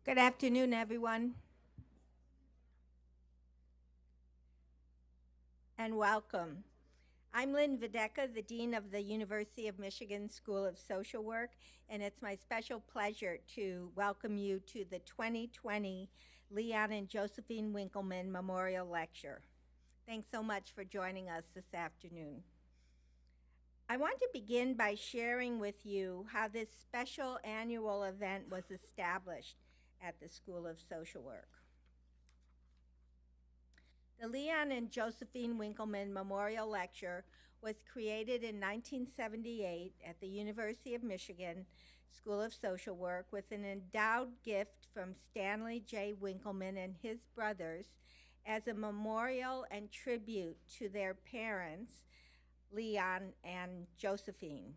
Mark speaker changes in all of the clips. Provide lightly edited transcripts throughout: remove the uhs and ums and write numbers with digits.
Speaker 1: Good afternoon, everyone, and welcome. I'm Lynn Videcka, the Dean of the University of Michigan School of Social Work, and it's my special pleasure to welcome you to the 2020 Leon and Josephine Winkelman Memorial Lecture. Thanks so much for joining us this afternoon. I want to begin by sharing with you how this special annual event was established at the School of Social Work. The Leon and Josephine Winkelman Memorial Lecture was created in 1978 at the University of Michigan School of Social Work with an endowed gift from Stanley J. Winkelman and his brothers as a memorial and tribute to their parents, Leon and Josephine.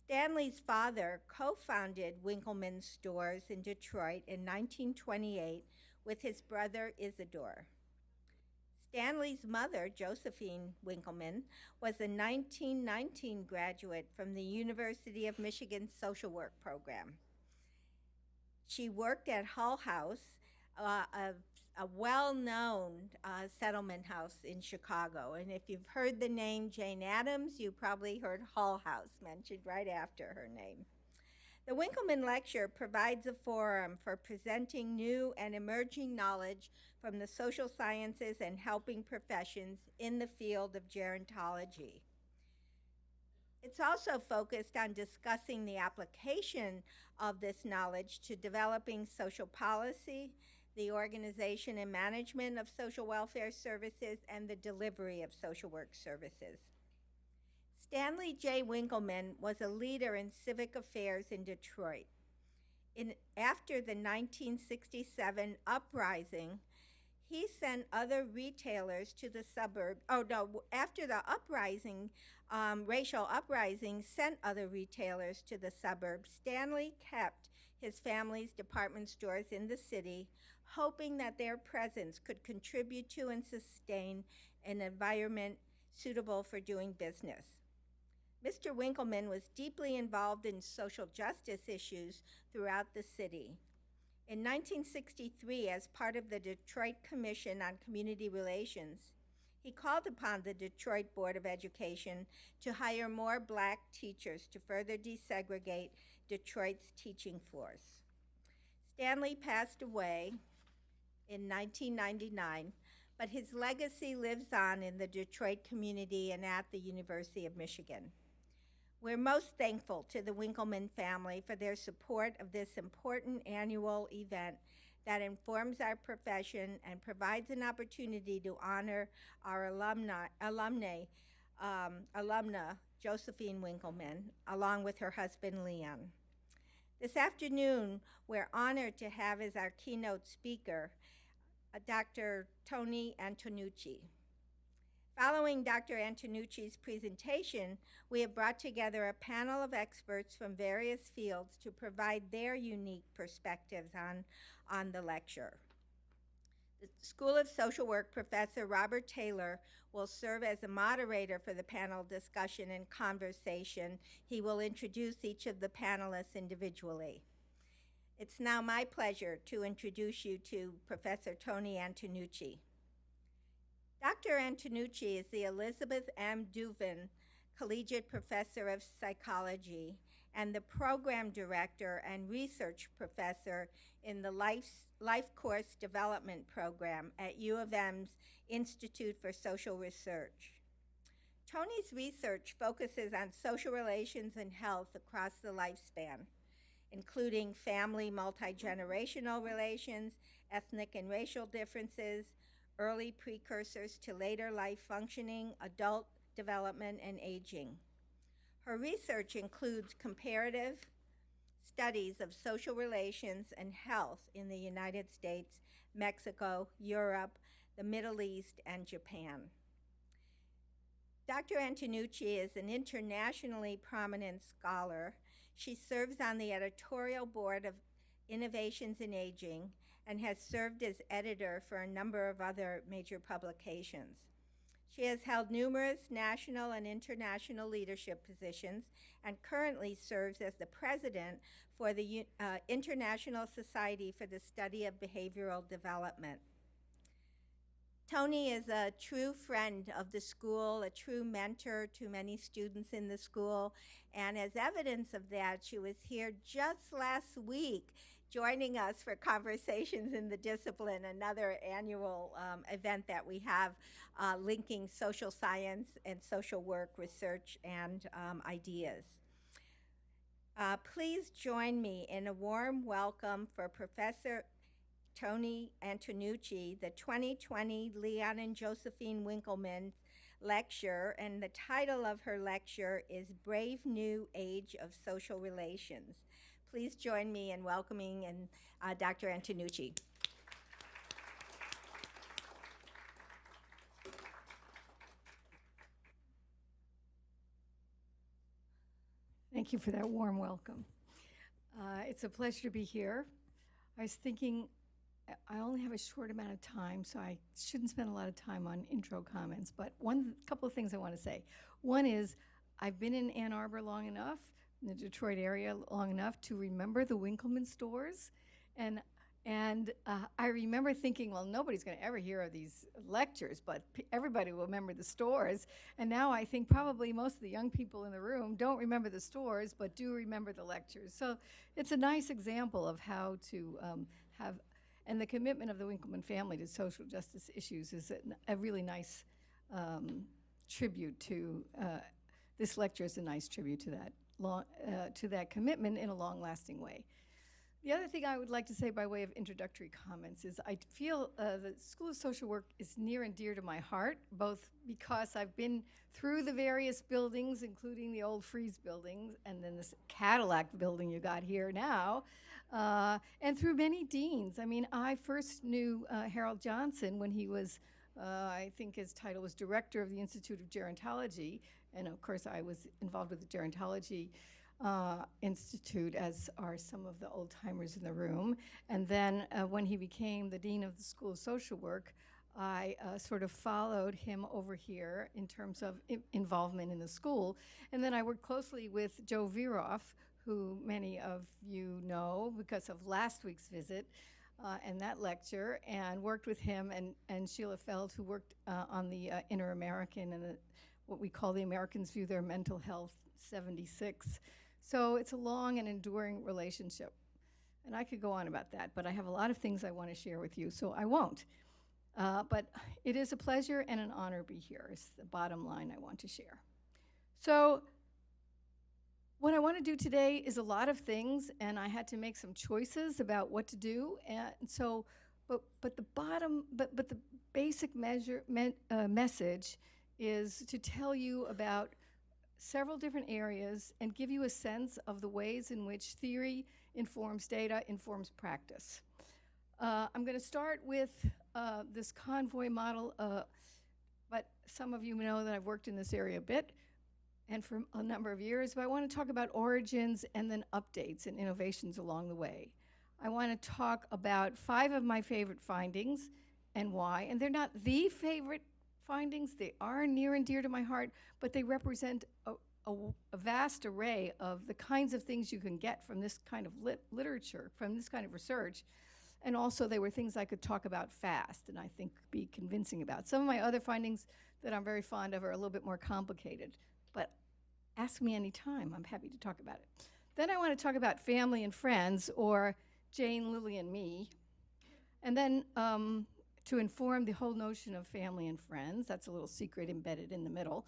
Speaker 1: Stanley's father co-founded Winkelman stores in Detroit in 1928 with his brother Isidore. Stanley's mother, Josephine Winkelman, was a 1919 graduate from the University of Michigan Social Work program. She worked at Hull House, a well-known settlement house in Chicago. And if you've heard the name Jane Addams, you probably heard Hull House mentioned right after her name. The Winkelman Lecture provides a forum for presenting new and emerging knowledge from the social sciences and helping professions in the field of gerontology. It's also focused on discussing the application of this knowledge to developing social policy, the organization and management of social welfare services, and the delivery of social work services. Stanley J. Winkelman was a leader in civic affairs in Detroit. After the 1967 uprising, he sent other retailers to the suburb. Oh no! After the uprising, racial uprising sent other retailers to the suburbs. Stanley kept his family's department stores in the city, hoping that their presence could contribute to and sustain an environment suitable for doing business. Mr. Winkelman was deeply involved in social justice issues throughout the city. In 1963, as part of the Detroit Commission on Community Relations, he called upon the Detroit Board of Education to hire more black teachers to further desegregate Detroit's teaching force. Stanley passed away in 1999, but his legacy lives on in the Detroit community and at the University of Michigan. We're most thankful to the Winkelman family for their support of this important annual event that informs our profession and provides an opportunity to honor our alumna, Josephine Winkelman, along with her husband, Leon. This afternoon, we're honored to have as our keynote speaker, Dr. Tony Antonucci. Following Dr. Antonucci's presentation, we have brought together a panel of experts from various fields to provide their unique perspectives on the lecture. The School of Social Work professor Robert Taylor will serve as a moderator for the panel discussion and conversation. He will introduce each of the panelists individually. It's now my pleasure to introduce you to Professor Tony Antonucci. Dr. Antonucci is the Elizabeth M. Duvin Collegiate Professor of Psychology and the Program Director and Research Professor in the Life Course Development Program at U of M's Institute for Social Research. Tony's research focuses on social relations and health across the lifespan, including family multi-generational relations, ethnic and racial differences, early precursors to later life functioning, adult development, and aging. Her research includes comparative studies of social relations and health in the United States, Mexico, Europe, the Middle East, and Japan. Dr. Antonucci is an internationally prominent scholar. She serves on the editorial board of Innovations in Aging and has served as editor for a number of other major publications. She has held numerous national and international leadership positions and currently serves as the president for the International Society for the Study of Behavioral Development. Tony is a true friend of the school, a true mentor to many students in the school, and as evidence of that, she was here just last week joining us for Conversations in the Discipline, another annual event that we have linking social science and social work research and ideas. Please join me in a warm welcome for Professor Tony Antonucci, the 2020 Leon and Josephine Winkelman lecture, and the title of her lecture is Brave New Age of Social Relations. Please join me in welcoming Dr. Antonucci.
Speaker 2: Thank you for that warm welcome. It's a pleasure to be here. I was thinking I only have a short amount of time, so I shouldn't spend a lot of time on intro comments, but couple of things I want to say. One is I've been in Ann Arbor long enough, in the Detroit area long enough to remember the Winkelman stores, and I remember thinking, well, nobody's going to ever hear of these lectures, but everybody will remember the stores. And now I think probably most of the young people in the room don't remember the stores, but do remember the lectures. So it's a nice example of how to have, and the commitment of the Winkelman family to social justice issues is a really nice tribute to, this lecture is a nice tribute to that commitment in a long-lasting way. The other thing I would like to say by way of introductory comments is I feel the School of Social Work is near and dear to my heart, both because I've been through the various buildings, including the old Freeze building, and then this Cadillac building you got here now, and through many deans. I mean, I first knew Harold Johnson when he was, I think his title was Director of the Institute of Gerontology, and of course I was involved with the Gerontology Institute, as are some of the old timers in the room. And then when he became the Dean of the School of Social Work, I sort of followed him over here in terms of involvement in the school. And then I worked closely with Joe Viroff, who many of you know because of last week's visit and that lecture, and worked with him and Sheila Feld, who worked on the Inter-American and what we call the Americans View Their Mental Health 76. So it's a long and enduring relationship. And I could go on about that, but I have a lot of things I want to share with you, so I won't. But it is a pleasure and an honor to be here, is the bottom line I want to share. So what I want to do today is a lot of things, and I had to make some choices about what to do. And so, but the basic message is to tell you about several different areas and give you a sense of the ways in which theory informs data, informs practice. I'm going to start with this convoy model, but some of you know that I've worked in this area a bit and for a number of years, but I want to talk about origins and then updates and innovations along the way. I want to talk about 5 of my favorite findings and why, and they're not the favorite findings. They are near and dear to my heart, but they represent a vast array of the kinds of things you can get from this kind of literature, from this kind of research. And also they were things I could talk about fast and I think be convincing about. Some of my other findings that I'm very fond of are a little bit more complicated, but ask me anytime, I'm happy to talk about it. Then I want to talk about family and friends, or Jane, Lily, and me. And then to inform the whole notion of family and friends. That's a little secret embedded in the middle,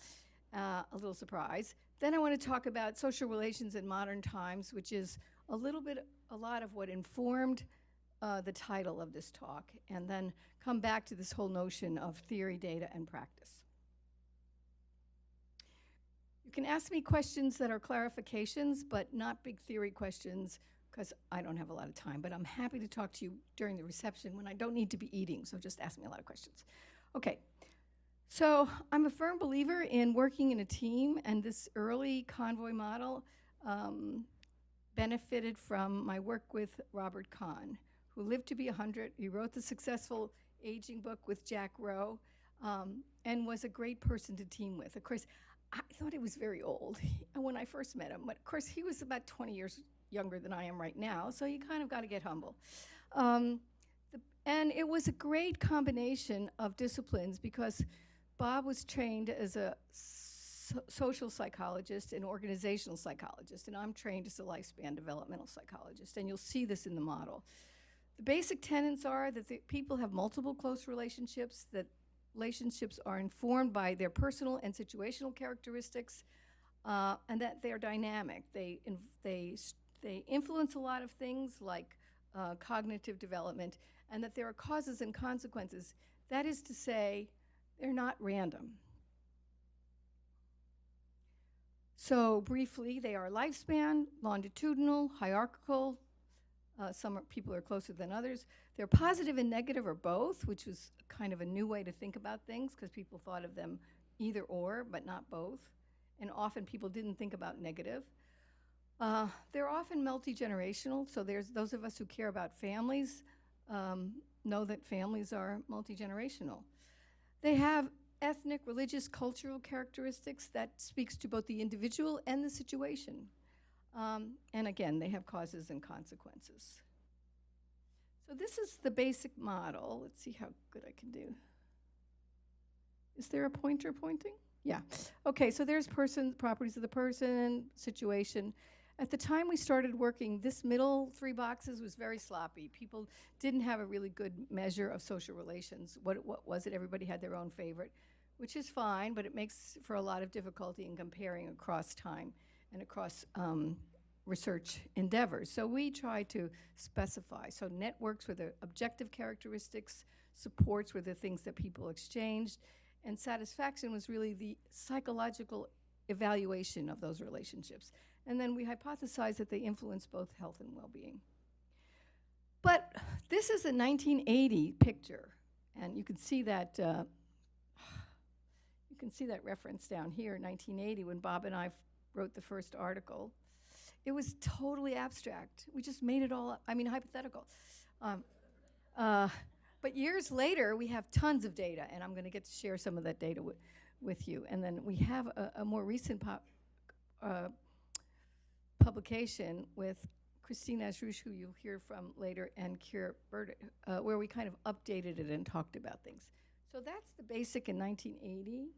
Speaker 2: a little surprise. Then I want to talk about social relations in modern times, which is a lot of what informed the title of this talk, and then come back to this whole notion of theory, data, and practice. You can ask me questions that are clarifications, but not big theory questions, because I don't have a lot of time, but I'm happy to talk to you during the reception when I don't need to be eating, so just ask me a lot of questions. Okay, so I'm a firm believer in working in a team, and this early convoy model benefited from my work with Robert Kahn, who lived to be 100. He wrote the successful aging book with Jack Rowe. and was a great person to team with. Of course, I thought he was very old when I first met him, but of course he was about 20 years younger than I am right now, so you kind of got to get humble. And it was a great combination of disciplines because Bob was trained as a social psychologist and organizational psychologist, and I'm trained as a lifespan developmental psychologist, and you'll see this in the model. The basic tenets are that the people have multiple close relationships, that relationships are informed by their personal and situational characteristics, and that they're dynamic. They influence a lot of things like cognitive development, and that there are causes and consequences. That is to say, they're not random. So briefly, they are lifespan, longitudinal, hierarchical. Some people are closer than others. They're positive and negative or both, which was kind of a new way to think about things because people thought of them either or, but not both. And often people didn't think about negative. They're often multi-generational, so there's those of us who care about families know that families are multi-generational. They have ethnic, religious, cultural characteristics that speaks to both the individual and the situation. And again, they have causes and consequences. So this is the basic model. Let's see how good I can do. Is there a pointer pointing? Yeah. Okay, so there's person, properties of the person, situation. At the time we started working, this middle 3 boxes was very sloppy. People didn't have a really good measure of social relations. What was it? Everybody had their own favorite, which is fine, but it makes for a lot of difficulty in comparing across time and across research endeavors. So we try to specify. So networks were the objective characteristics, supports were the things that people exchanged, and satisfaction was really the psychological evaluation of those relationships. And then we hypothesized that they influence both health and well-being. But this is a 1980 picture, and you can see that reference down here, 1980, when Bob and I wrote the first article. It was totally abstract. We just made it all up, hypothetical. But years later, we have tons of data, and I'm going to get to share some of that data with you. And then we have a more recent publication with Christine Azrouche, who you'll hear from later, and Kier Burdick, where we kind of updated it and talked about things. So that's the basic in 1980.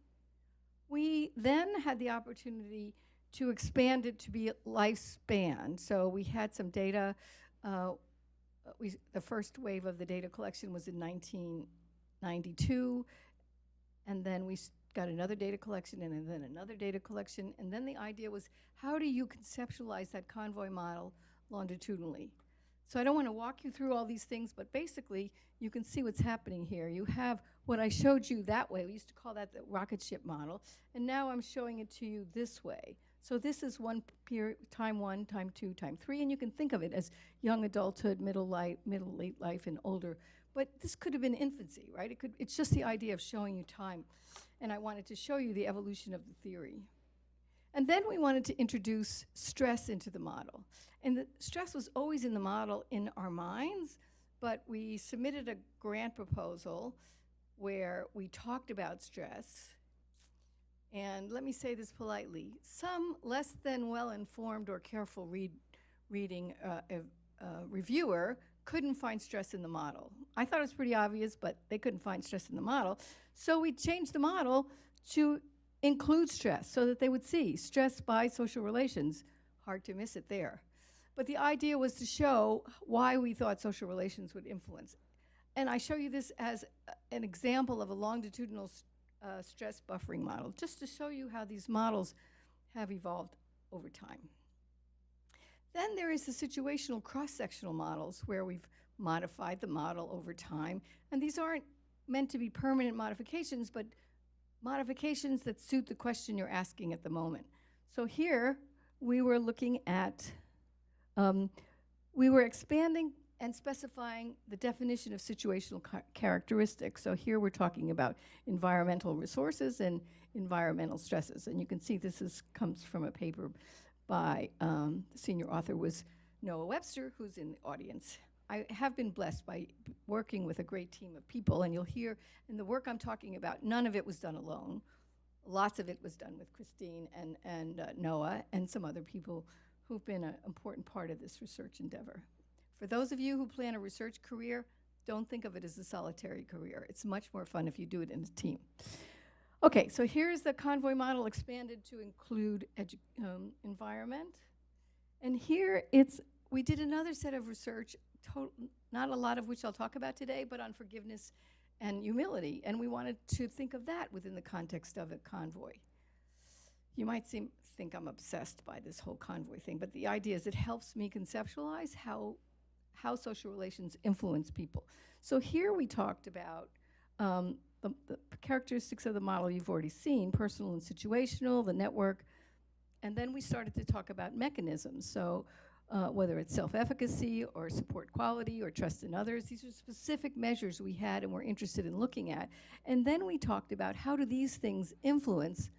Speaker 2: We then had the opportunity to expand it to be lifespan. So we had some data. The first wave of the data collection was in 1992, and then we got another data collection, and then another data collection, and then the idea was, how do you conceptualize that convoy model longitudinally? So I don't want to walk you through all these things, but basically, you can see what's happening here. You have what I showed you that way. We used to call that the rocket ship model, and now I'm showing it to you this way. So this is one period, time 1, time 2, time 3, and you can think of it as young adulthood, middle late life, and older. But this could have been infancy, right? It's just the idea of showing you time. And I wanted to show you the evolution of the theory. And then we wanted to introduce stress into the model. And the stress was always in the model in our minds, but we submitted a grant proposal where we talked about stress. And let me say this politely. Some less than well-informed or careful reading reviewer couldn't find stress in the model. I thought it was pretty obvious, but they couldn't find stress in the model. So we changed the model to include stress so that they would see stress by social relations. Hard to miss it there. But the idea was to show why we thought social relations would influence. And I show you this as an example of a longitudinal stress buffering model, just to show you how these models have evolved over time. Then there is the situational cross-sectional models where we've modified the model over time. And these aren't meant to be permanent modifications, but modifications that suit the question you're asking at the moment. So here we were looking at, we were expanding and specifying the definition of situational characteristics. So here we're talking about environmental resources and environmental stresses. And you can see this comes from a paper by the senior author was Noah Webster, who's in the audience. I have been blessed by working with a great team of people, and you'll hear in the work I'm talking about, none of it was done alone. Lots of it was done with Christine and Noah and some other people who've been an important part of this research endeavor. For those of you who plan a research career, don't think of it as a solitary career. It's much more fun if you do it in a team. Okay, so here's the convoy model expanded to include environment. And here we did another set of research, not a lot of which I'll talk about today, but on forgiveness and humility. And we wanted to think of that within the context of a convoy. You might think I'm obsessed by this whole convoy thing, but the idea is it helps me conceptualize how social relations influence people. So here we talked about the characteristics of the model you've already seen, personal and situational, the network, and then we started to talk about mechanisms. So whether it's self-efficacy or support quality or trust in others, these are specific measures we had and we're interested in looking at. And then we talked about how do these things influence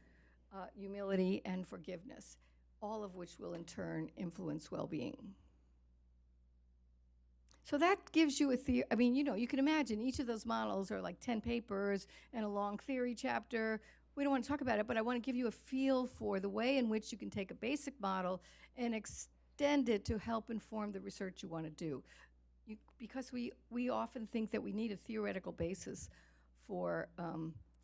Speaker 2: humility and forgiveness, all of which will in turn influence well-being. So that gives you a theory. I mean, you can imagine each of those models are like 10 papers and a long theory chapter. We don't want to talk about it, but I want to give you a feel for the way in which you can take a basic model and extend it to help inform the research you want to do. Because we often think that we need a theoretical basis for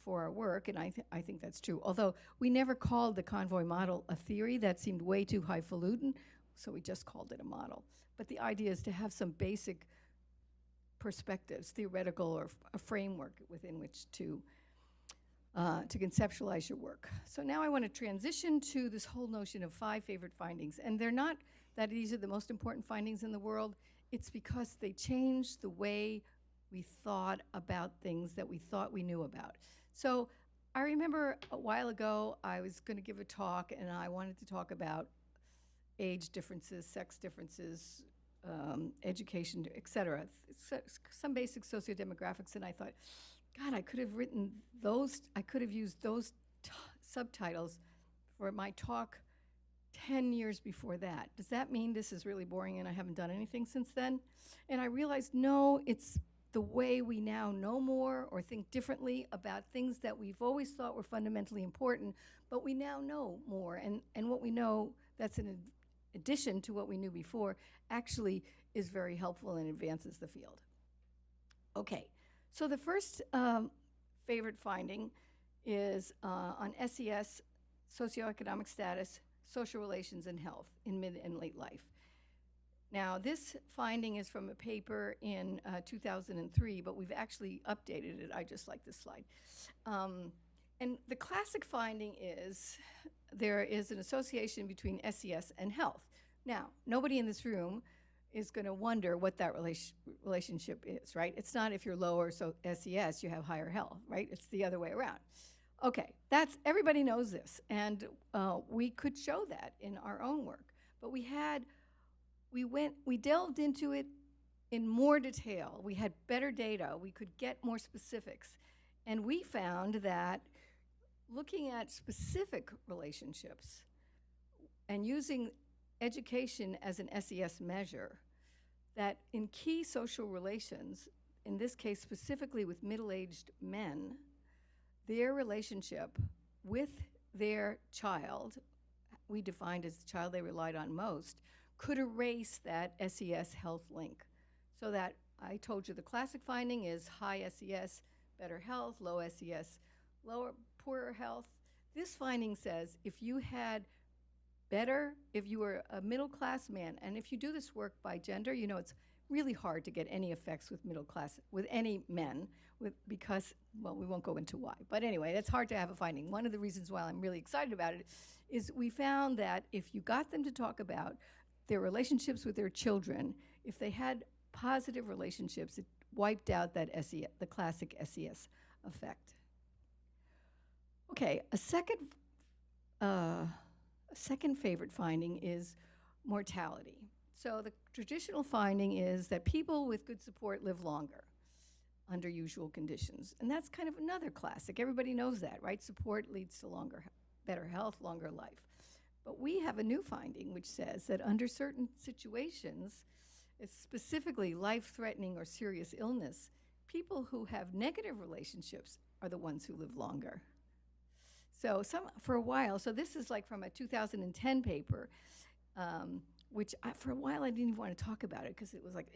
Speaker 2: our work, and I think that's true. Although we never called the convoy model a theory, that seemed way too highfalutin, so we just called it a model. But the idea is to have some basic perspectives, theoretical or a framework within which to conceptualize your work. So now I want to transition to this whole notion of 5 favorite findings. And they're not that these are the most important findings in the world. It's because they change the way we thought about things that we thought we knew about. So I remember a while ago I was going to give a talk, and I wanted to talk about age differences, sex differences, education, et cetera, some basic sociodemographics, and I thought, God, I could have written those, I could have used those subtitles for my talk 10 years before that. Does that mean this is really boring and I haven't done anything since then? And I realized, no, it's the way we now know more or think differently about things that we've always thought were fundamentally important, but we now know more. And what we know that's in addition to what we knew before actually is very helpful and advances the field. Okay, so the first favorite finding is on SES, socioeconomic status, social relations, and health in mid and late life. Now, this finding is from a paper in 2003, but we've actually updated it. I just like this slide. And the classic finding is there is an association between SES and health. Now, nobody in this room is going to wonder what that relationship is, right? It's not if you're lower so SES, you have higher health, right? It's the other way around. Okay, everybody knows this, and we could show that in our own work. But we delved into it in more detail. We had better data. We could get more specifics. And we found that looking at specific relationships and using education as an SES measure, that in key social relations, in this case specifically with middle-aged men, their relationship with their child, we defined as the child they relied on most, could erase that SES health link. So that I told you the classic finding is high SES, better health, low SES, poorer health. This finding says if you were a middle-class man, and if you do this work by gender, it's really hard to get any effects with with any men, because, well, we won't go into why. But anyway, that's hard to have a finding. One of the reasons why I'm really excited about it is we found that if you got them to talk about their relationships with their children, if they had positive relationships, it wiped out that the classic SES effect. Okay, a second favorite finding is mortality. So the traditional finding is that people with good support live longer under usual conditions. And that's kind of another classic. Everybody knows that, right? Support leads to better health, longer life. But we have a new finding which says that under certain situations, It's specifically life-threatening or serious illness. People who have negative relationships are the ones who live longer. So for a while, so this is like from a 2010 paper, which for a while I didn't even want to talk about it because it was like,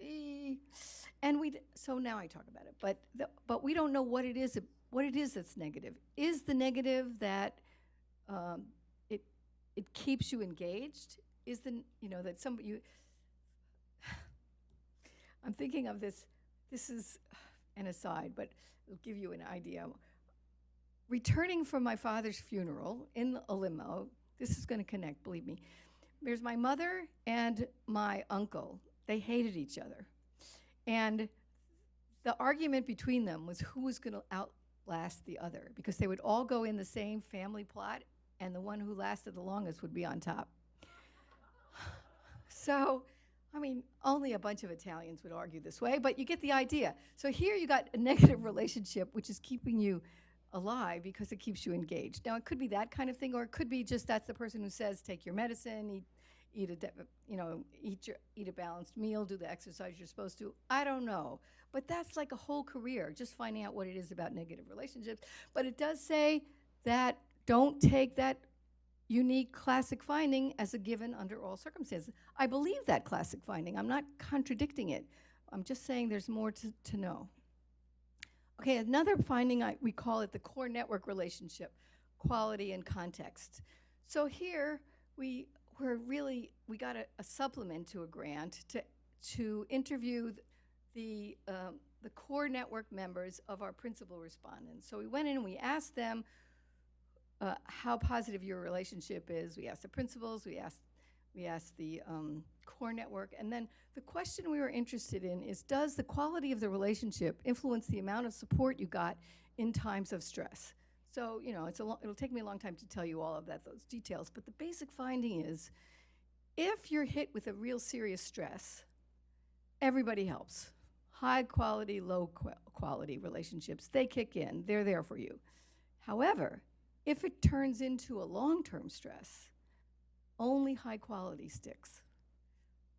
Speaker 2: and so now I talk about it. But we don't know what it is that's negative. Is the negative that it keeps you engaged? Is that somebody I'm thinking of this. This is an aside, but it'll give you an idea. Returning from my father's funeral in a limo, this is going to connect, believe me. There's my mother and my uncle. They hated each other. And the argument between them was who was going to outlast the other, because they would all go in the same family plot, and the one who lasted the longest would be on top. So, I mean, only a bunch of Italians would argue this way, but you get the idea. So here you got a negative relationship, which is keeping you alive because it keeps you engaged. Now, it could be that kind of thing, or it could be just that's the person who says, take your medicine, eat a balanced meal, do the exercise you're supposed to. I don't know. But that's like a whole career, just finding out what it is about negative relationships. But it does say that don't take that unique classic finding as a given under all circumstances. I believe that classic finding. I'm not contradicting it. I'm just saying there's more to know. Okay, another finding, we call it the core network relationship, quality and context. So here we got a supplement to a grant to interview the core network members of our principal respondents. So we went in and we asked them how positive your relationship is. We asked the principals, we asked the core network, and then the question we were interested in is, does the quality of the relationship influence the amount of support you got in times of stress? So, it'll take me a long time to tell you all of those details, but the basic finding is, if you're hit with a real serious stress, everybody helps. High quality, low quality relationships, they kick in, they're there for you. However, if it turns into a long-term stress, only high quality sticks.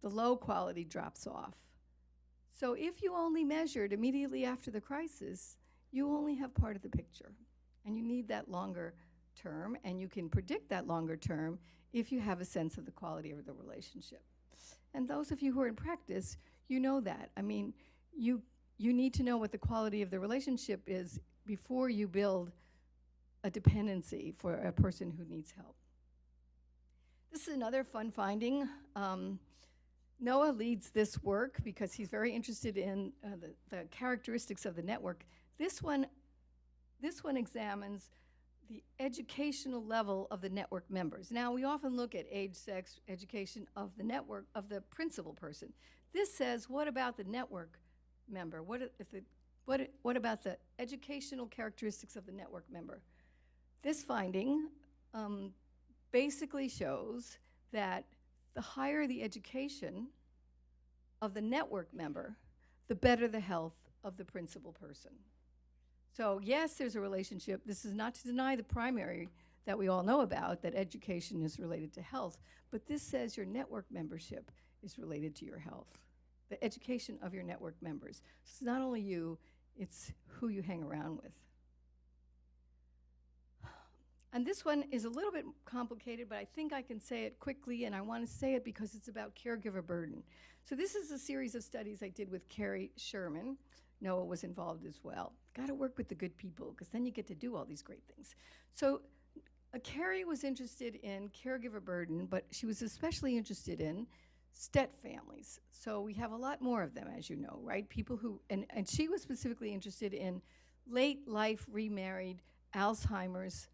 Speaker 2: The low quality drops off. So if you only measured immediately after the crisis, you only have part of the picture. And you need that longer term, and you can predict that longer term if you have a sense of the quality of the relationship. And those of you who are in practice, you know that. I mean, you need to know what the quality of the relationship is before you build a dependency for a person who needs help. This is another fun finding. Noah leads this work because he's very interested in the characteristics of the network. This one examines the educational level of the network members. Now, we often look at age, sex, education of the network, of the principal person. This says, what about the network member? What about the educational characteristics of the network member? This finding basically shows that the higher the education of the network member, the better the health of the principal person. So yes, there's a relationship. This is not to deny the primary that we all know about, that education is related to health, but this says your network membership is related to your health, the education of your network members. So it's not only you, it's who you hang around with. And this one is a little bit complicated, but I think I can say it quickly, and I want to say it because it's about caregiver burden. So this is a series of studies I did with Carrie Sherman. Noah was involved as well. Got to work with the good people, because then you get to do all these great things. So Carrie was interested in caregiver burden, but she was especially interested in STET families. So we have a lot more of them, as you know, right? People who, and she was specifically interested in late life remarried Alzheimer's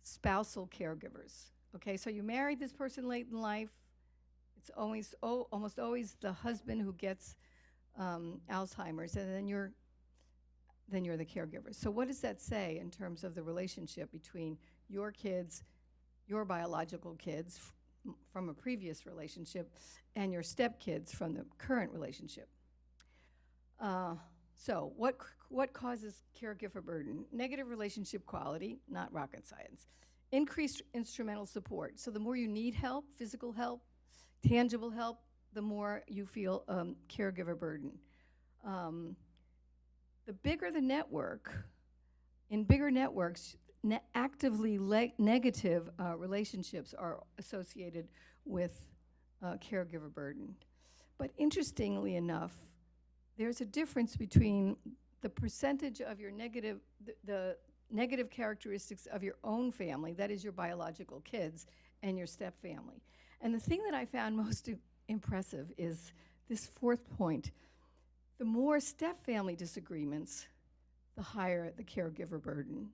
Speaker 2: spousal caregivers. Okay, so you married this person late in life. It's almost always the husband who gets Alzheimer's, and then you're the caregiver. So what does that say in terms of the relationship between your kids, your biological kids from a previous relationship, and your stepkids from the current relationship? So what causes caregiver burden? Negative relationship quality, not rocket science. Increased instrumental support. So the more you need help, physical help, tangible help, the more you feel caregiver burden. The bigger the network, in bigger networks, actively negative relationships are associated with caregiver burden. But interestingly enough, there's a difference between the percentage of your the negative characteristics of your own family, that is your biological kids, and your step family. And the thing that I found most impressive is this fourth point. The more step family disagreements, the higher the caregiver burden.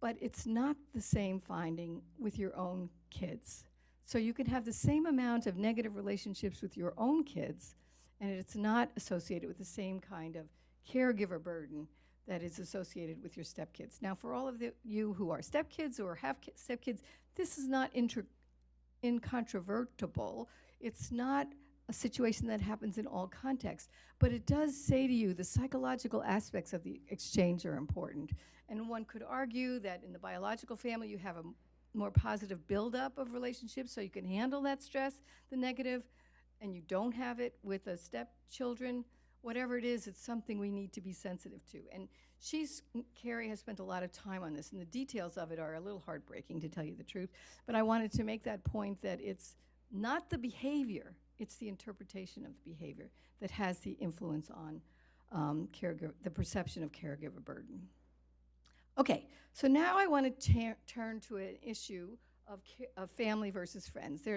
Speaker 2: But it's not the same finding with your own kids. So you can have the same amount of negative relationships with your own kids, and it's not associated with the same kind of caregiver burden that is associated with your stepkids. Now, for all of you who are stepkids or have stepkids, this is not incontrovertible. It's not a situation that happens in all contexts, but it does say to you the psychological aspects of the exchange are important. And one could argue that in the biological family, you have a more positive buildup of relationships so you can handle that stress, the negative, and you don't have it with the stepchildren. Whatever it is, it's something we need to be sensitive to. And Carrie has spent a lot of time on this, and the details of it are a little heartbreaking, to tell you the truth. But I wanted to make that point that it's not the behavior, it's the interpretation of the behavior that has the influence on the perception of caregiver burden. Okay, so now I want to turn to an issue of family versus friends. There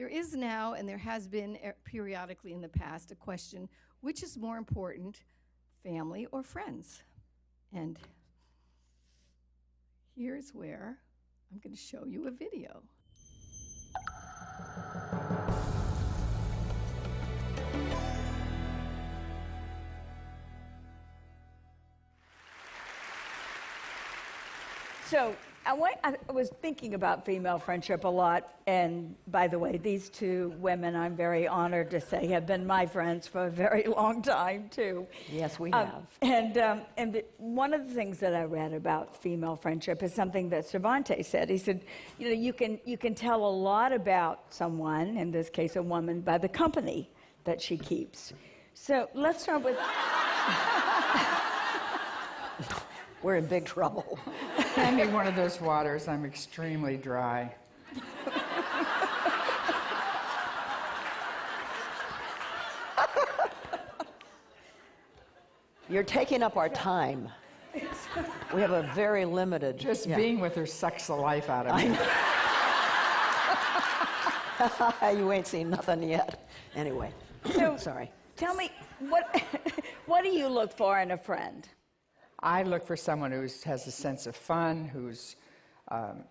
Speaker 2: is now, and there has been periodically in the past, a question: which is more important, family or friends? And here's where I'm going to show you a video.
Speaker 3: So I was thinking about female friendship a lot, and by the way, these two women, I'm very honored to say, have been my friends for a very long time, too.
Speaker 4: Yes, we have.
Speaker 3: And one of the things that I read about female friendship is something that Cervantes said. He said, you know, you can tell a lot about someone, in this case a woman, by the company that she keeps. So let's start with...
Speaker 4: We're in big trouble.
Speaker 5: Hand me one of those waters. I'm extremely dry.
Speaker 4: You're taking up our time. We have a very limited...
Speaker 5: Just being with her sucks the life out of me.
Speaker 4: You ain't seen nothing yet. Anyway,
Speaker 3: So,
Speaker 4: sorry.
Speaker 3: Tell me, what do you look for in a friend?
Speaker 5: I look for someone who has a sense of fun, who's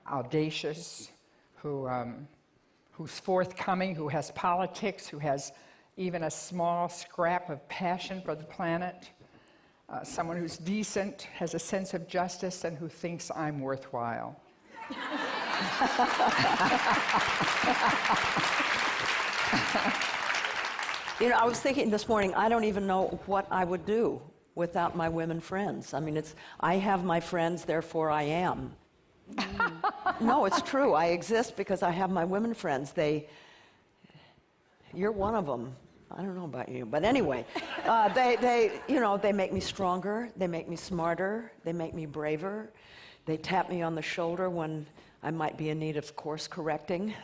Speaker 5: audacious, who's forthcoming, who has politics, who has even a small scrap of passion for the planet, someone who's decent, has a sense of justice, and who thinks I'm worthwhile.
Speaker 4: You know, I was thinking this morning, I don't even know what I would do without my women friends. I mean, I have my friends, therefore I am. No, it's true. I exist because I have my women friends. You're one of them. I don't know about you, but anyway, they make me stronger. They make me smarter. They make me braver. They tap me on the shoulder when I might be in need of course correcting.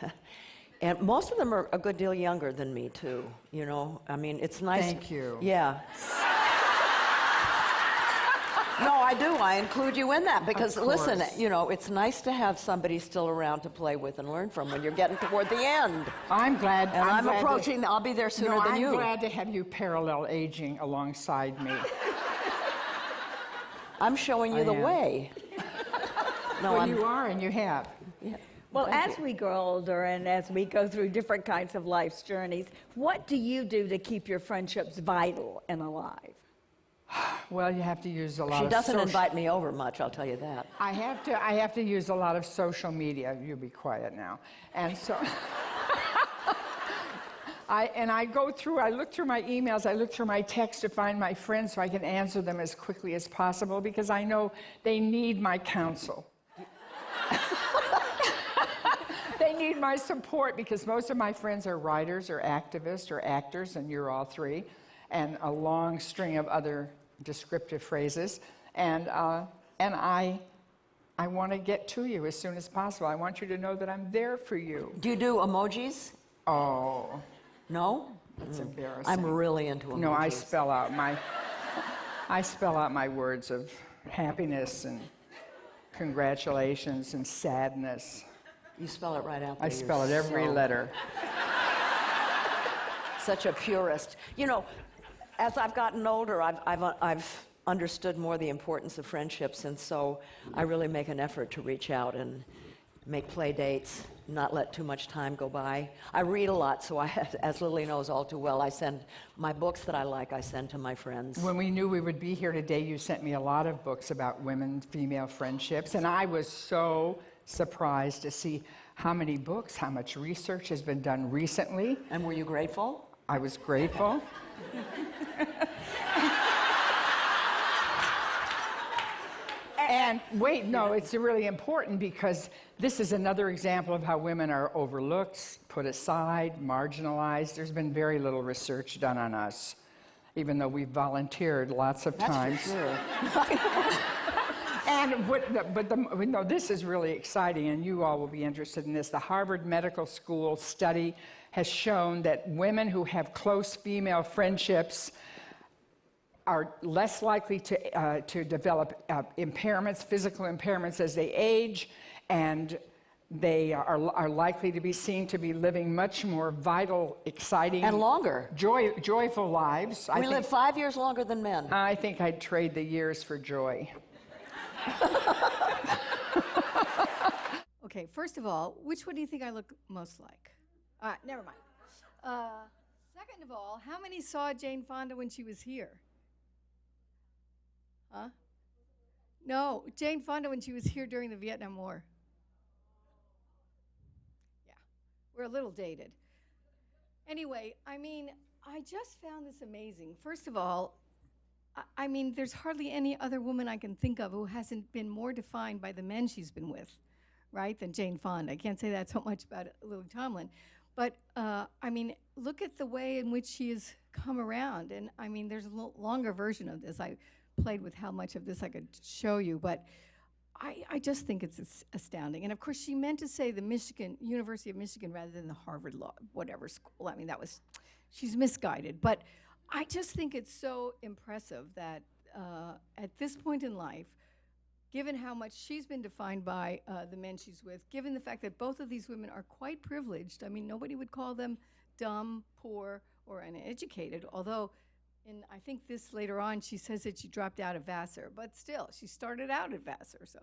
Speaker 4: And most of them are a good deal younger than me, too. You know, I mean, it's nice.
Speaker 5: Thank you.
Speaker 4: Yeah. No, I do. I include you in that because, listen, you know, it's nice to have somebody still around to play with and learn from when you're getting toward the end.
Speaker 5: I'm glad.
Speaker 4: And I'm approaching. I'll be there sooner than you.
Speaker 5: I'm glad to have you parallel aging alongside me.
Speaker 4: I'm showing you the way. No,
Speaker 5: well, you are, and you have.
Speaker 4: Yeah.
Speaker 3: Well, as we grow older and as we go through different kinds of life's journeys, what do you do to keep your friendships vital and alive?
Speaker 5: Well, you have to use a lot of
Speaker 4: She doesn't invite me over much, I'll tell you that.
Speaker 5: I have to use a lot of social media. You be quiet now. And so I look through my emails, I look through my texts to find my friends so I can answer them as quickly as possible because I know they need my counsel. they need my support because most of my friends are writers or activists or actors, and you're all three, and a long string of other descriptive phrases. And I want to get to you as soon as possible. I want you to know that I'm there for you.
Speaker 4: Do you do emojis?
Speaker 5: Oh,
Speaker 4: No?
Speaker 5: that's embarrassing.
Speaker 4: I'm really into emojis.
Speaker 5: No, I spell out my words of happiness and congratulations and sadness.
Speaker 4: You spell it right out there.
Speaker 5: I spell it every letter.
Speaker 4: Such a purist. You know, as I've gotten older, I've understood more the importance of friendships, and so I really make an effort to reach out and make play dates, not let too much time go by. I read a lot, so as Lily knows all too well, I send my books that I like, I send to my friends.
Speaker 5: When we knew we would be here today, you sent me a lot of books about women-female friendships, and I was so surprised to see how many books, how much research has been done recently.
Speaker 4: And were you grateful?
Speaker 5: I was grateful. And wait, no, it's really important because this is another example of how women are overlooked, put aside, marginalized. There's been very little research done on us, even though we've volunteered lots of times.
Speaker 4: That's for sure.
Speaker 5: No, this is really exciting, and you all will be interested in this. The Harvard Medical School study has shown that women who have close female friendships are less likely to develop impairments, physical impairments as they age, and they are likely to be seen to be living much more vital, exciting,
Speaker 4: And longer.
Speaker 5: joyful lives.
Speaker 4: We live 5 years longer than men.
Speaker 5: I think I'd trade the years for joy.
Speaker 2: Okay, first of all, which one do you think I look most like? Never mind. Second of all, how many saw Jane Fonda when she was here? Huh? No, Jane Fonda when she was here during the Vietnam War. Yeah, we're a little dated. Anyway, I mean, I just found this amazing. First of all, I mean, there's hardly any other woman I can think of who hasn't been more defined by the men she's been with, right, than Jane Fonda. I can't say that so much about Lily Tomlin. But, I mean, look at the way in which she has come around. And, I mean, there's a longer version of this. I played with how much of this I could show you. But I just think it's astounding. And, of course, she meant to say the University of Michigan rather than the Harvard Law, whatever school. I mean, she's misguided. But I just think it's so impressive that at this point in life, given how much she's been defined by the men she's with, given the fact that both of these women are quite privileged, I mean, nobody would call them dumb, poor, or uneducated, although I think this later on, she says that she dropped out of Vassar, but still, she started out at Vassar, so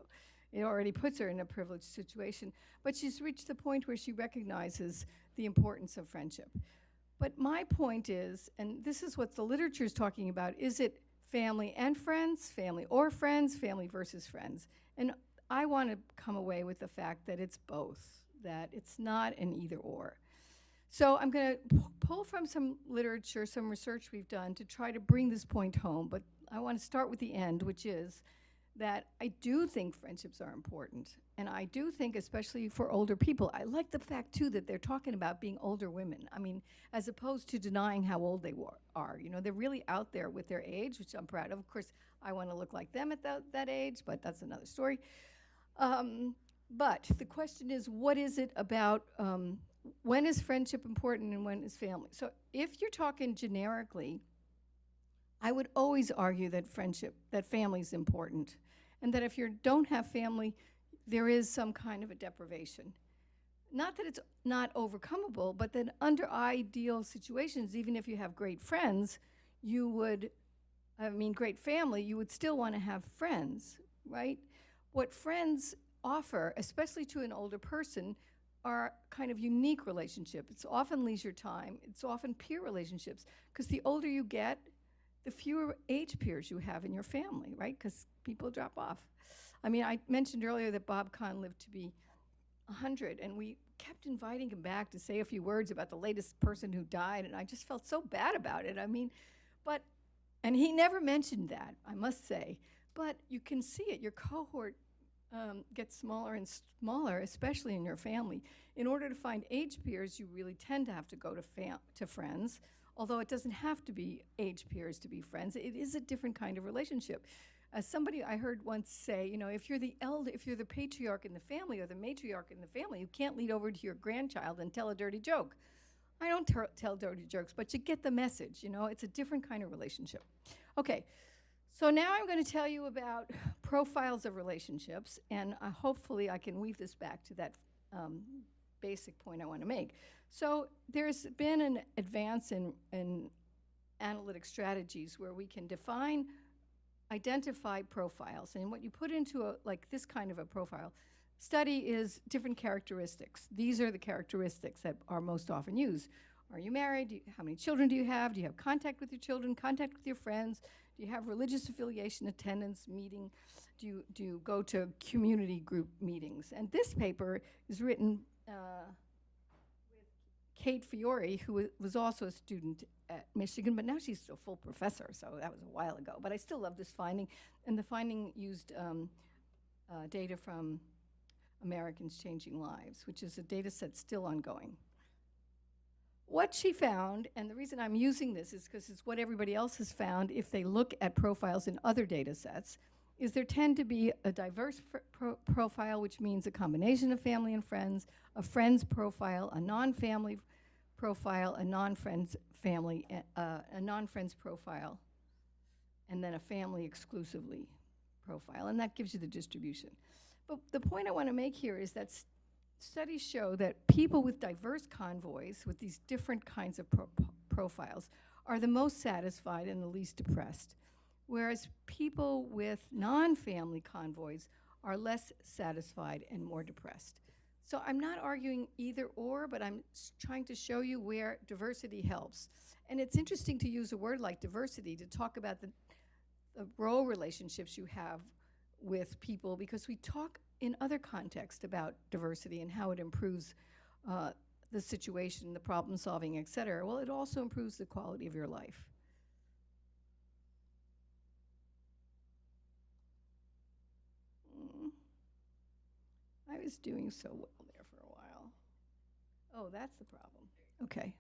Speaker 2: it already puts her in a privileged situation. But she's reached the point where she recognizes the importance of friendship. But my point is, and this is what the literature is talking about, is it family and friends, family or friends, family versus friends? And I want to come away with the fact that it's both, that it's not an either or. So I'm going to pull from some literature, some research we've done to try to bring this point home, but I want to start with the end, which is that I do think friendships are important, and I do think, especially for older people, I like the fact, too, that they're talking about being older women. I mean, as opposed to denying how old they are. You know, they're really out there with their age, which I'm proud of. Of course, I want to look like them at that age, but that's another story. But the question is, what is it about when is friendship important and when is family? So if you're talking generically, I would always argue that family is important, and that if you don't have family, there is some kind of a deprivation. Not that it's not overcomable, but that under ideal situations, even if you have great friends, great family, you would still want to have friends, right? What friends offer, especially to an older person, are kind of unique relationship. It's often leisure time. It's often peer relationships, because the older you get, the fewer age peers you have in your family, right? Because people drop off. I mean, I mentioned earlier that Bob Kahn lived to be 100, and we kept inviting him back to say a few words about the latest person who died, and I just felt so bad about it. I mean, and he never mentioned that, I must say. But you can see it. Your cohort gets smaller and smaller, especially in your family. In order to find age peers, you really tend to have to go to friends, although it doesn't have to be age peers to be friends. It is a different kind of relationship. Somebody I heard once say, you know, if you're the patriarch in the family or the matriarch in the family, you can't lead over to your grandchild and tell a dirty joke. I don't tell dirty jokes, but you get the message, you know, it's a different kind of relationship. Okay, so now I'm going to tell you about profiles of relationships, and hopefully I can weave this back to that basic point I want to make. So there's been an advance in analytic strategies where we can identify profiles, and what you put into like this kind of a profile study is different characteristics. These are the characteristics that are most often used. Are you married? How many children do you have? Do you have contact with your children, contact with your friends? Do you have religious affiliation, attendance, meeting? Do you go to community group meetings? And this paper is written with Kate Fiore, who was also a student at Michigan, but now she's a full professor, so that was a while ago. But I still love this finding, and the finding used data from Americans Changing Lives, which is a data set still ongoing. What she found, and the reason I'm using this is because it's what everybody else has found if they look at profiles in other data sets, is there tend to be a diverse profile, which means a combination of family and friends, a friends profile, a non-family profile, a non-friends family, a non-friends profile, and then a family exclusively profile, and that gives you the distribution. But the point I want to make here is that studies show that people with diverse convoys, with these different kinds of profiles, are the most satisfied and the least depressed, whereas people with non-family convoys are less satisfied and more depressed. So I'm not arguing either or, but I'm trying to show you where diversity helps. And it's interesting to use a word like diversity to talk about the role relationships you have with people, because we talk in other contexts about diversity and how it improves the situation, the problem solving, et cetera. Well, it also improves the quality of your life. I was doing so well there for a while. Oh, that's the problem. Okay.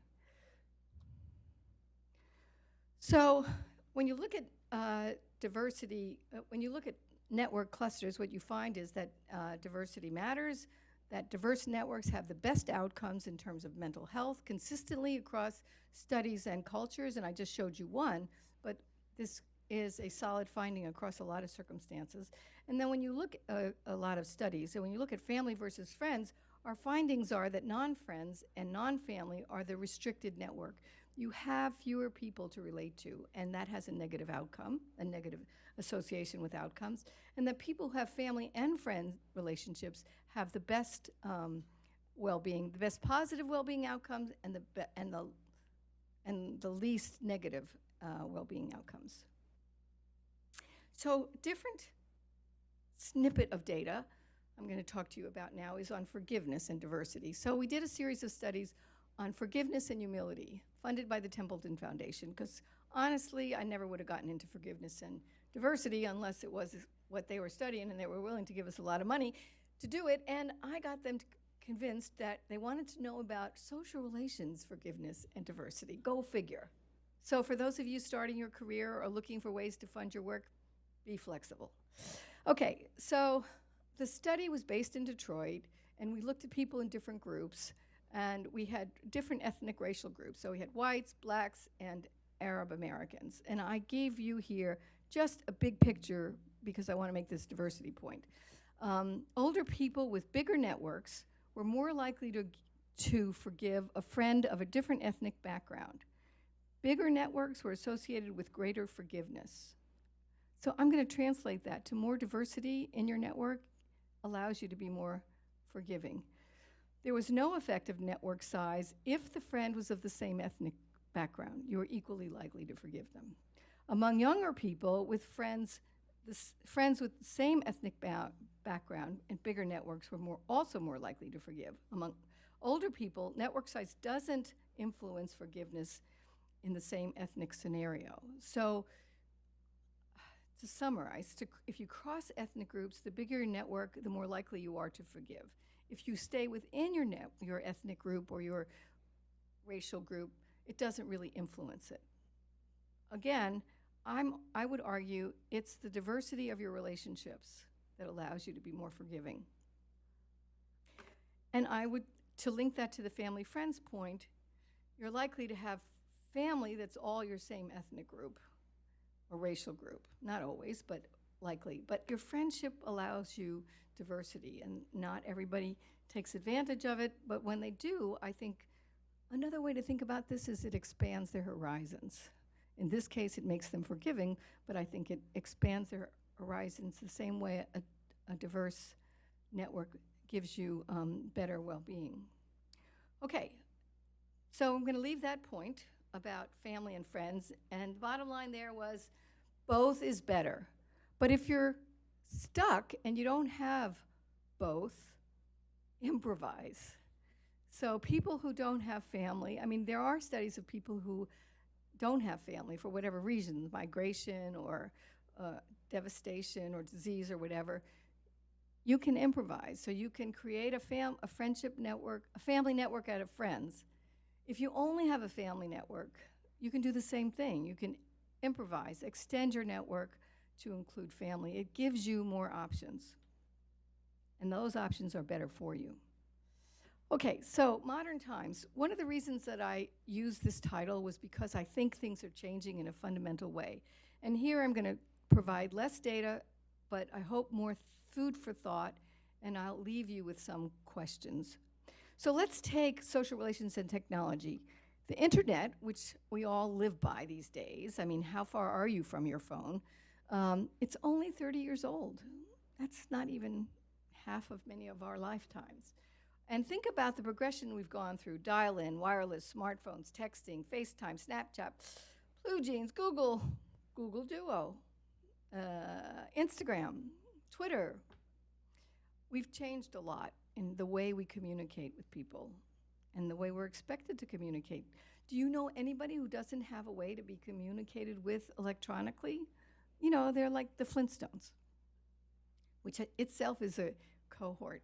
Speaker 2: So when you look at diversity, when you look at network clusters, what you find is that diversity matters, that diverse networks have the best outcomes in terms of mental health consistently across studies and cultures, and I just showed you one, but this is a solid finding across a lot of circumstances. And then when you look at a lot of studies, and when you look at family versus friends, our findings are that non-friends and non-family are the restricted network. You have fewer people to relate to, and that has a negative outcome, a negative association with outcomes, and that people who have family and friend relationships have the best well-being, the best positive well-being outcomes, and the least negative well-being outcomes. So different snippet of data I'm going to talk to you about now is on forgiveness and diversity. So we did a series of studies on forgiveness and humility, funded by the Templeton Foundation, because honestly, I never would have gotten into forgiveness and diversity unless it was what they were studying, and they were willing to give us a lot of money to do it. And I got them convinced that they wanted to know about social relations, forgiveness, and diversity. Go figure. So for those of you starting your career or looking for ways to fund your work, be flexible. Okay, so the study was based in Detroit, and we looked at people in different groups, and we had different ethnic racial groups. So we had whites, blacks, and Arab Americans. And I gave you here just a big picture because I want to make this diversity point. Older people with bigger networks were more likely to forgive a friend of a different ethnic background. Bigger networks were associated with greater forgiveness. So I'm going to translate that to more diversity in your network allows you to be more forgiving. There was no effect of network size if the friend was of the same ethnic background. You were equally likely to forgive them. Among younger people with friends with the same ethnic background and bigger networks were also more likely to forgive. Among older people, network size doesn't influence forgiveness in the same ethnic scenario. So to summarize, if you cross ethnic groups, the bigger your network, the more likely you are to forgive. If you stay within your ethnic group or your racial group, it doesn't really influence it. Again, I would argue it's the diversity of your relationships that allows you to be more forgiving. And to link that to the family friends point, you're likely to have family that's all your same ethnic group or racial group. Not always, but likely. But your friendship allows you diversity, and not everybody takes advantage of it, but when they do, I think another way to think about this is it expands their horizons. In this case, it makes them forgiving, but I think it expands their horizons the same way a diverse network gives you better well-being. Okay, so I'm going to leave that point about family and friends, and the bottom line there was both is better. But if you're stuck and you don't have both, improvise. So people who don't have family, I mean, there are studies of people who don't have family for whatever reason, migration or devastation or disease or whatever. You can improvise. So you can create a friendship network, a family network out of friends. If you only have a family network, you can do the same thing. You can improvise, extend your network to include family. It gives you more options. And those options are better for you. Okay, so modern times. One of the reasons that I used this title was because I think things are changing in a fundamental way. And here I'm going to provide less data, but I hope more food for thought, and I'll leave you with some questions. So let's take social relations and technology. The internet, which we all live by these days, I mean, how far are you from your phone? It's only 30 years old. That's not even half of many of our lifetimes. And think about the progression we've gone through: dial-in, wireless, smartphones, texting, FaceTime, Snapchat, Blue Jeans, Google Duo, Instagram, Twitter. We've changed a lot in the way we communicate with people and the way we're expected to communicate. Do you know anybody who doesn't have a way to be communicated with electronically? You know, they're like the Flintstones, which itself is a cohort,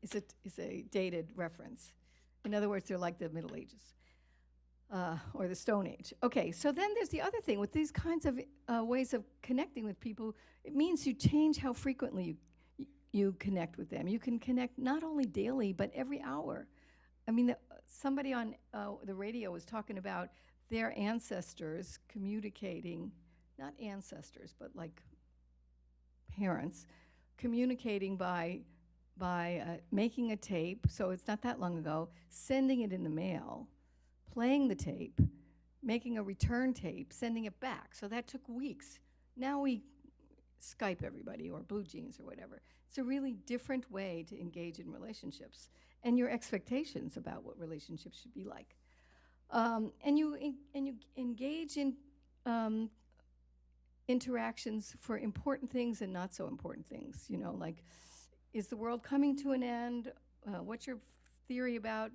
Speaker 2: is a dated reference. In other words, they're like the Middle Ages or the Stone Age. Okay, so then there's the other thing. With these kinds of ways of connecting with people, it means you change how frequently you connect with them. You can connect not only daily, but every hour. I mean, somebody on the radio was talking about their ancestors communicating, not ancestors, but like parents, communicating by making a tape, so it's not that long ago, sending it in the mail, playing the tape, making a return tape, sending it back. So that took weeks. Now we Skype everybody or Blue Jeans or whatever. It's a really different way to engage in relationships and your expectations about what relationships should be like. And you engage in interactions for important things and not so important things. You know, like, is the world coming to an end? What's your theory about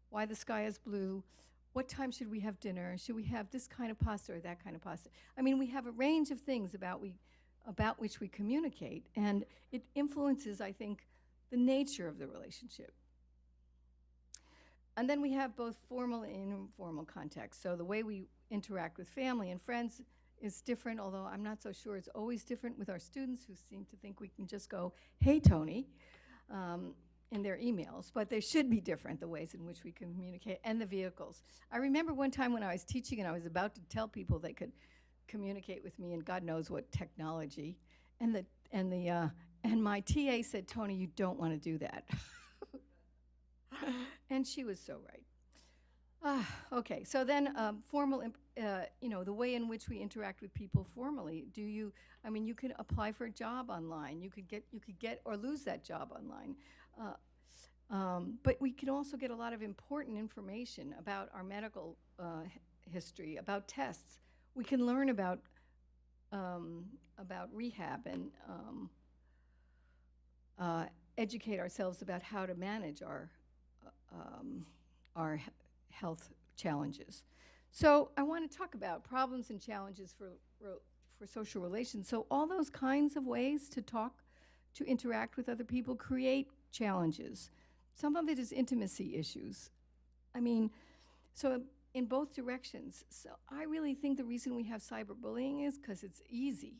Speaker 2: why the sky is blue? What time should we have dinner? Should we have this kind of pasta or that kind of pasta? I mean, we have a range of things about which we communicate, and it influences, I think, the nature of the relationship. And then we have both formal and informal context. So the way we interact with family and friends is different, although I'm not so sure it's always different with our students, who seem to think we can just go, "Hey, Tony," in their emails, but they should be different, the ways in which we communicate, and the vehicles. I remember one time when I was teaching and I was about to tell people they could communicate with me, and God knows what technology, and my TA said, "Tony, you don't want to do that." And she was so right. Okay, so then formal, the way in which we interact with people formally. You can apply for a job online. You could get or lose that job online. But we can also get a lot of important information about our medical history, about tests. We can learn about rehab and educate ourselves about how to manage our health challenges. So I want to talk about problems and challenges for social relations. So all those kinds of ways to talk, to interact with other people create challenges. Some of it is intimacy issues. I mean, so in both directions. So I really think the reason we have cyberbullying is because it's easy.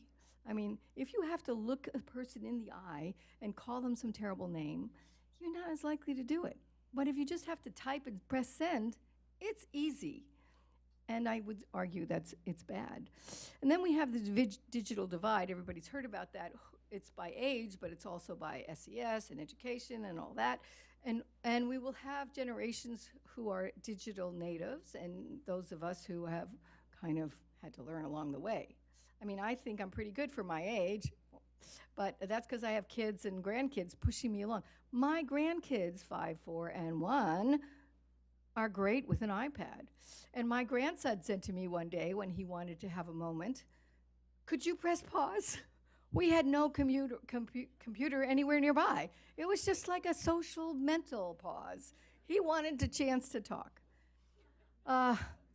Speaker 2: I mean, if you have to look a person in the eye and call them some terrible name, you're not as likely to do it. But if you just have to type and press send, it's easy. And I would argue it's bad. And then we have the digital divide. Everybody's heard about that. It's by age, but it's also by SES and education and all that. And we will have generations who are digital natives and those of us who have kind of had to learn along the way. I mean, I think I'm pretty good for my age, but that's because I have kids and grandkids pushing me along. My grandkids, 5, 4, and 1, are great with an iPad. And my grandson said to me one day when he wanted to have a moment, "Could you press pause?" We had no computer anywhere nearby. It was just like a social mental pause. He wanted a chance to talk.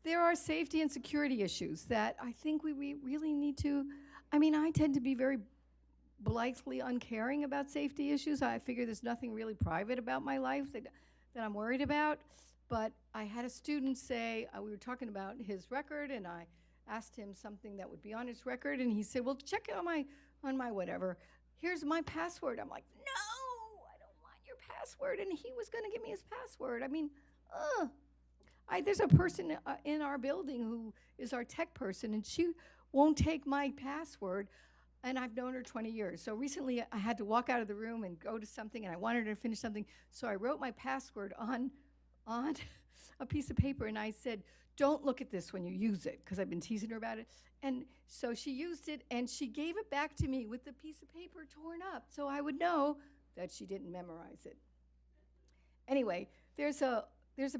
Speaker 2: There are safety and security issues that I think we really need to, I mean, I tend to be very blithely uncaring about safety issues. I figure there's nothing really private about my life that I'm worried about. But I had a student say, we were talking about his record, and I asked him something that would be on his record, and he said, "Well, check it on my whatever. Here's my password." I'm like, "No, I don't want your password." And he was going to give me his password. I mean, there's a person in our building who is our tech person, and she won't take my password. And I've known her 20 years. So recently I had to walk out of the room and go to something, and I wanted her to finish something. So I wrote my password on a piece of paper, and I said, "Don't look at this when you use it," because I've been teasing her about it. And so she used it, and she gave it back to me with the piece of paper torn up, so I would know that she didn't memorize it. Anyway, there's a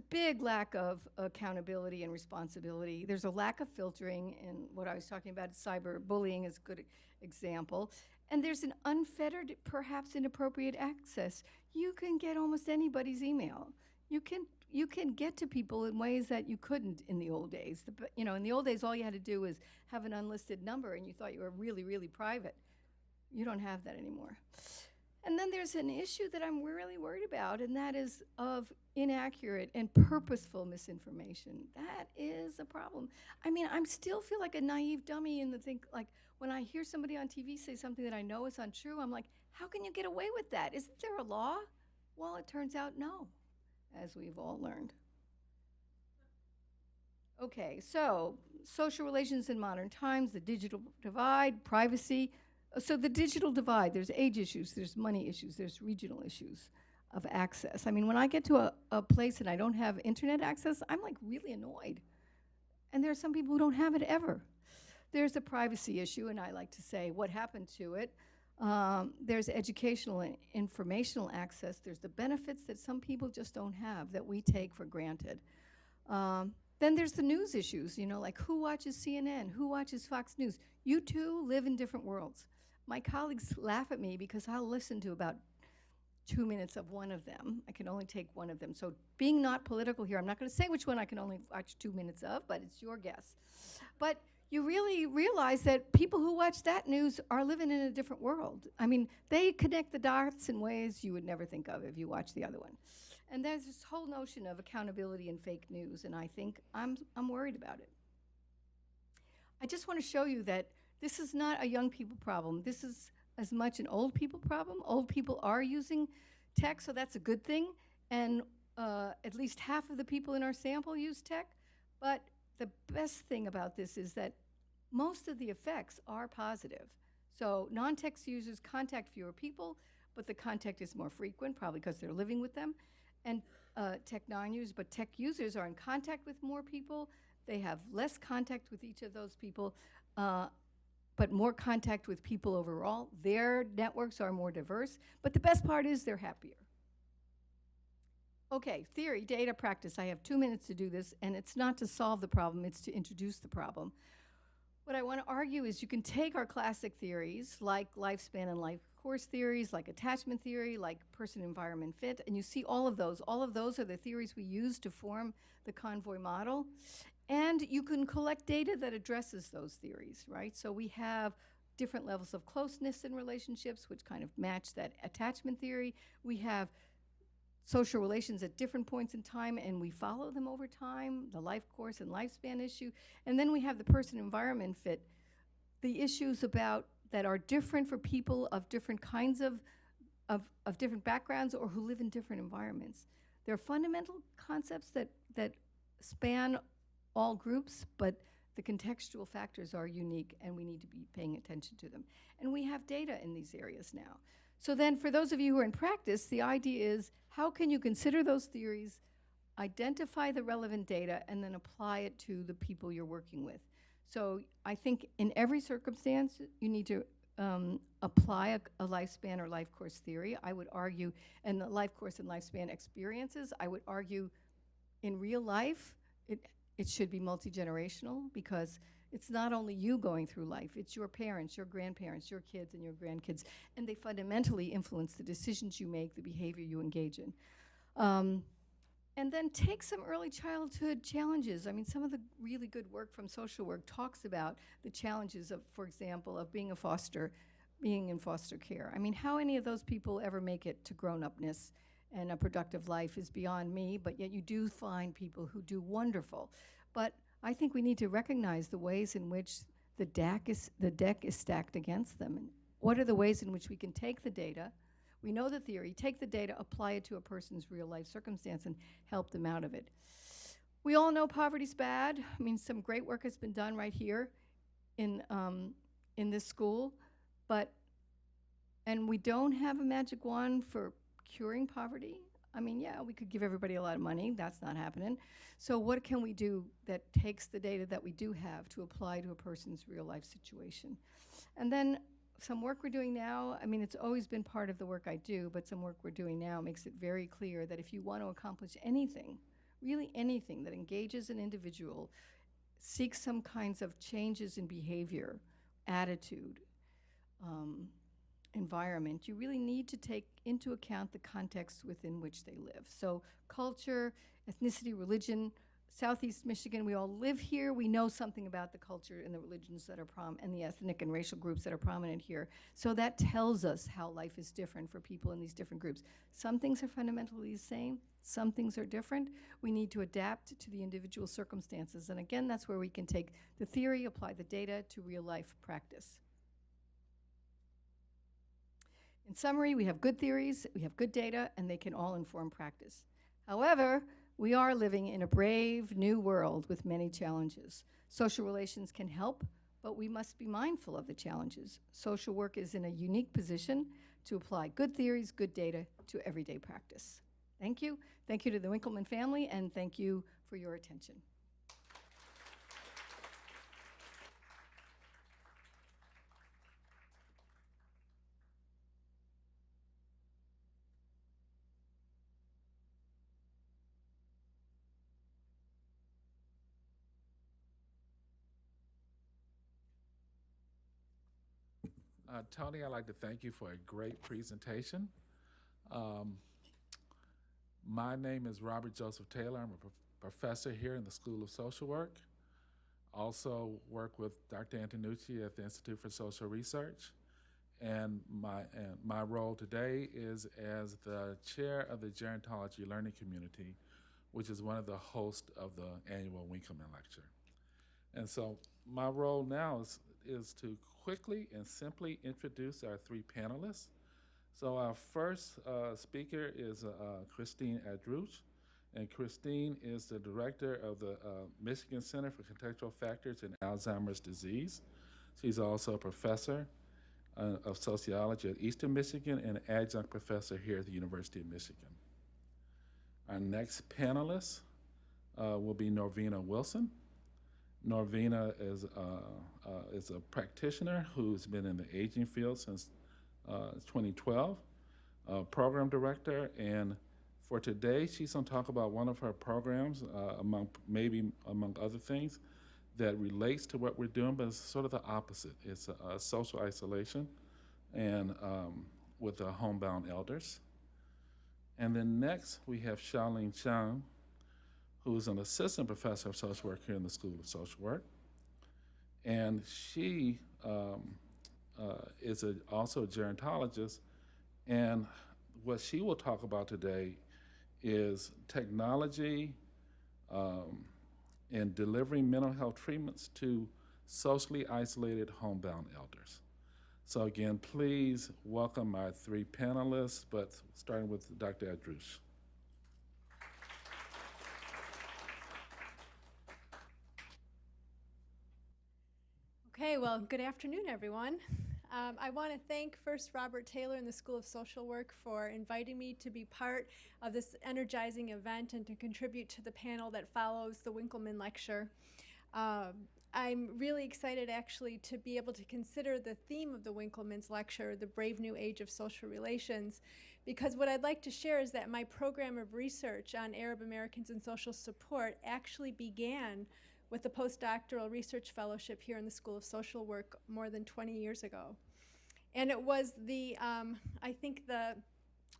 Speaker 2: big lack of accountability and responsibility. There's a lack of filtering, and what I was talking about, cyberbullying is a good example. And there's an unfettered, perhaps inappropriate access. You can get almost anybody's email. You can get to people in ways that you couldn't in the old days. In the old days, all you had to do was have an unlisted number, and you thought you were really, really private. You don't have that anymore. And then there's an issue that I'm really worried about, and that is of inaccurate and purposeful misinformation. That is a problem. I mean, I still feel like a naive dummy in the think, like, when I hear somebody on TV say something that I know is untrue, I'm like, how can you get away with that? Isn't there a law? Well, it turns out no, as we've all learned. Okay, so social relations in modern times, the digital divide, privacy. So the digital divide, there's age issues, there's money issues, there's regional issues of access. I mean, when I get to a place and I don't have internet access, I'm like really annoyed. And there are some people who don't have it ever. There's a privacy issue, and I like to say, what happened to it? There's educational and informational access. There's the benefits that some people just don't have that we take for granted. Then there's the news issues, like who watches CNN, who watches Fox News. You two live in different worlds. My colleagues laugh at me because I'll listen to about 2 minutes of one of them. I can only take one of them. So being not political here, I'm not going to say which one I can only watch 2 minutes of, but it's your guess. But you really realize that people who watch that news are living in a different world. I mean, they connect the dots in ways you would never think of if you watch the other one. And there's this whole notion of accountability in fake news, and I think I'm worried about it. I just want to show you that this is not a young people problem. This is as much an old people problem. Old people are using tech, so that's a good thing. And at least half of the people in our sample use tech. But the best thing about this is that most of the effects are positive. So non-tech users contact fewer people, but the contact is more frequent, probably because they're living with them. And tech non-users, but tech users are in contact with more people. They have less contact with each of those people, but more contact with people overall. Their networks are more diverse, but the best part is they're happier. Okay, theory, data, practice. I have 2 minutes to do this, and it's not to solve the problem, it's to introduce the problem. What I want to argue is you can take our classic theories, like lifespan and life course theories, like attachment theory, like person-environment fit, and you see all of those. All of those are the theories we use to form the convoy model. And you can collect data that addresses those theories, right? So we have different levels of closeness in relationships, which kind of match that attachment theory. We have social relations at different points in time, and we follow them over time, the life course and lifespan issue. And then we have the person-environment fit, the issues about that are different for people of different kinds of different backgrounds or who live in different environments. There are fundamental concepts that span all groups, but the contextual factors are unique, and we need to be paying attention to them. And we have data in these areas now. So then for those of you who are in practice, the idea is how can you consider those theories, identify the relevant data, and then apply it to the people you're working with. So I think in every circumstance, you need to apply a lifespan or life course theory. I would argue, and the life course and lifespan experiences, I would argue in real life, it should be multi-generational, because it's not only you going through life, it's your parents, your grandparents, your kids, and your grandkids, and they fundamentally influence the decisions you make, the behavior you engage in. And then take some early childhood challenges. I mean, some of the really good work from social work talks about the challenges of, for example, of being in foster care. I mean, how any of those people ever make it to grown-upness and a productive life is beyond me, but yet you do find people who do wonderful. But I think we need to recognize the ways in which the deck is stacked against them. And what are the ways in which we can take the data, we know the theory, take the data, apply it to a person's real life circumstance, and help them out of it. We all know poverty's bad. I mean, some great work has been done right here in this school, and we don't have a magic wand for curing poverty. I mean, yeah, we could give everybody a lot of money. That's not happening. So what can we do that takes the data that we do have to apply to a person's real life situation? And then some work we're doing now, I mean, it's always been part of the work I do, but some work we're doing now makes it very clear that if you want to accomplish anything, really anything that engages an individual, seeks some kinds of changes in behavior, attitude, environment, you really need to take into account the context within which they live. So culture, ethnicity, religion. Southeast Michigan, we all live here. We know something about the culture and the religions that are and the ethnic and racial groups that are prominent here. So that tells us how life is different for people in these different groups. Some things are fundamentally the same. Some things are different. We need to adapt to the individual circumstances. And again, that's where we can take the theory, apply the data to real life practice. In summary, we have good theories, we have good data, and they can all inform practice. However, we are living in a brave new world with many challenges. Social relations can help, but we must be mindful of the challenges. Social work is in a unique position to apply good theories, good data to everyday practice. Thank you. Thank you to the Winkelman family, and thank you for your attention.
Speaker 6: Tony, I'd like to thank you for a great presentation. My name is Robert Joseph Taylor. I'm a professor here in the School of Social Work. Also work with Dr. Antonucci at the Institute for Social Research. And my role today is as the chair of the Gerontology Learning Community, which is one of the hosts of the annual Winkelman Lecture. And so my role now is to quickly and simply introduce our three panelists. So our first speaker is Christine Adrouche, and Christine is the director of the Michigan Center for Contextual Factors in Alzheimer's Disease. She's also a professor of sociology at Eastern Michigan and an adjunct professor here at the University of Michigan. Our next panelist will be Norvina Wilson. Norvina is a practitioner who's been in the aging field since 2012, program director, and for today she's going to talk about one of her programs, among other things, that relates to what we're doing, but it's sort of the opposite. It's social isolation and with the homebound elders. And then next we have Charlene Chang, who's an assistant professor of social work here in the School of Social Work. And she is also a gerontologist. And what she will talk about today is technology in delivering mental health treatments to socially isolated homebound elders. So again, please welcome my three panelists, but starting with Dr. Adrush.
Speaker 7: Okay, well, good afternoon, everyone. I want to thank first Robert Taylor and the School of Social Work for inviting me to be part of this energizing event and to contribute to the panel that follows the Winkelman lecture. I'm really excited actually to be able to consider the theme of the Winkelman's lecture, The Brave New Age of Social Relations, because what I'd like to share is that my program of research on Arab Americans and social support actually began with a postdoctoral research fellowship here in the School of Social Work more than 20 years ago. And it was the, I think the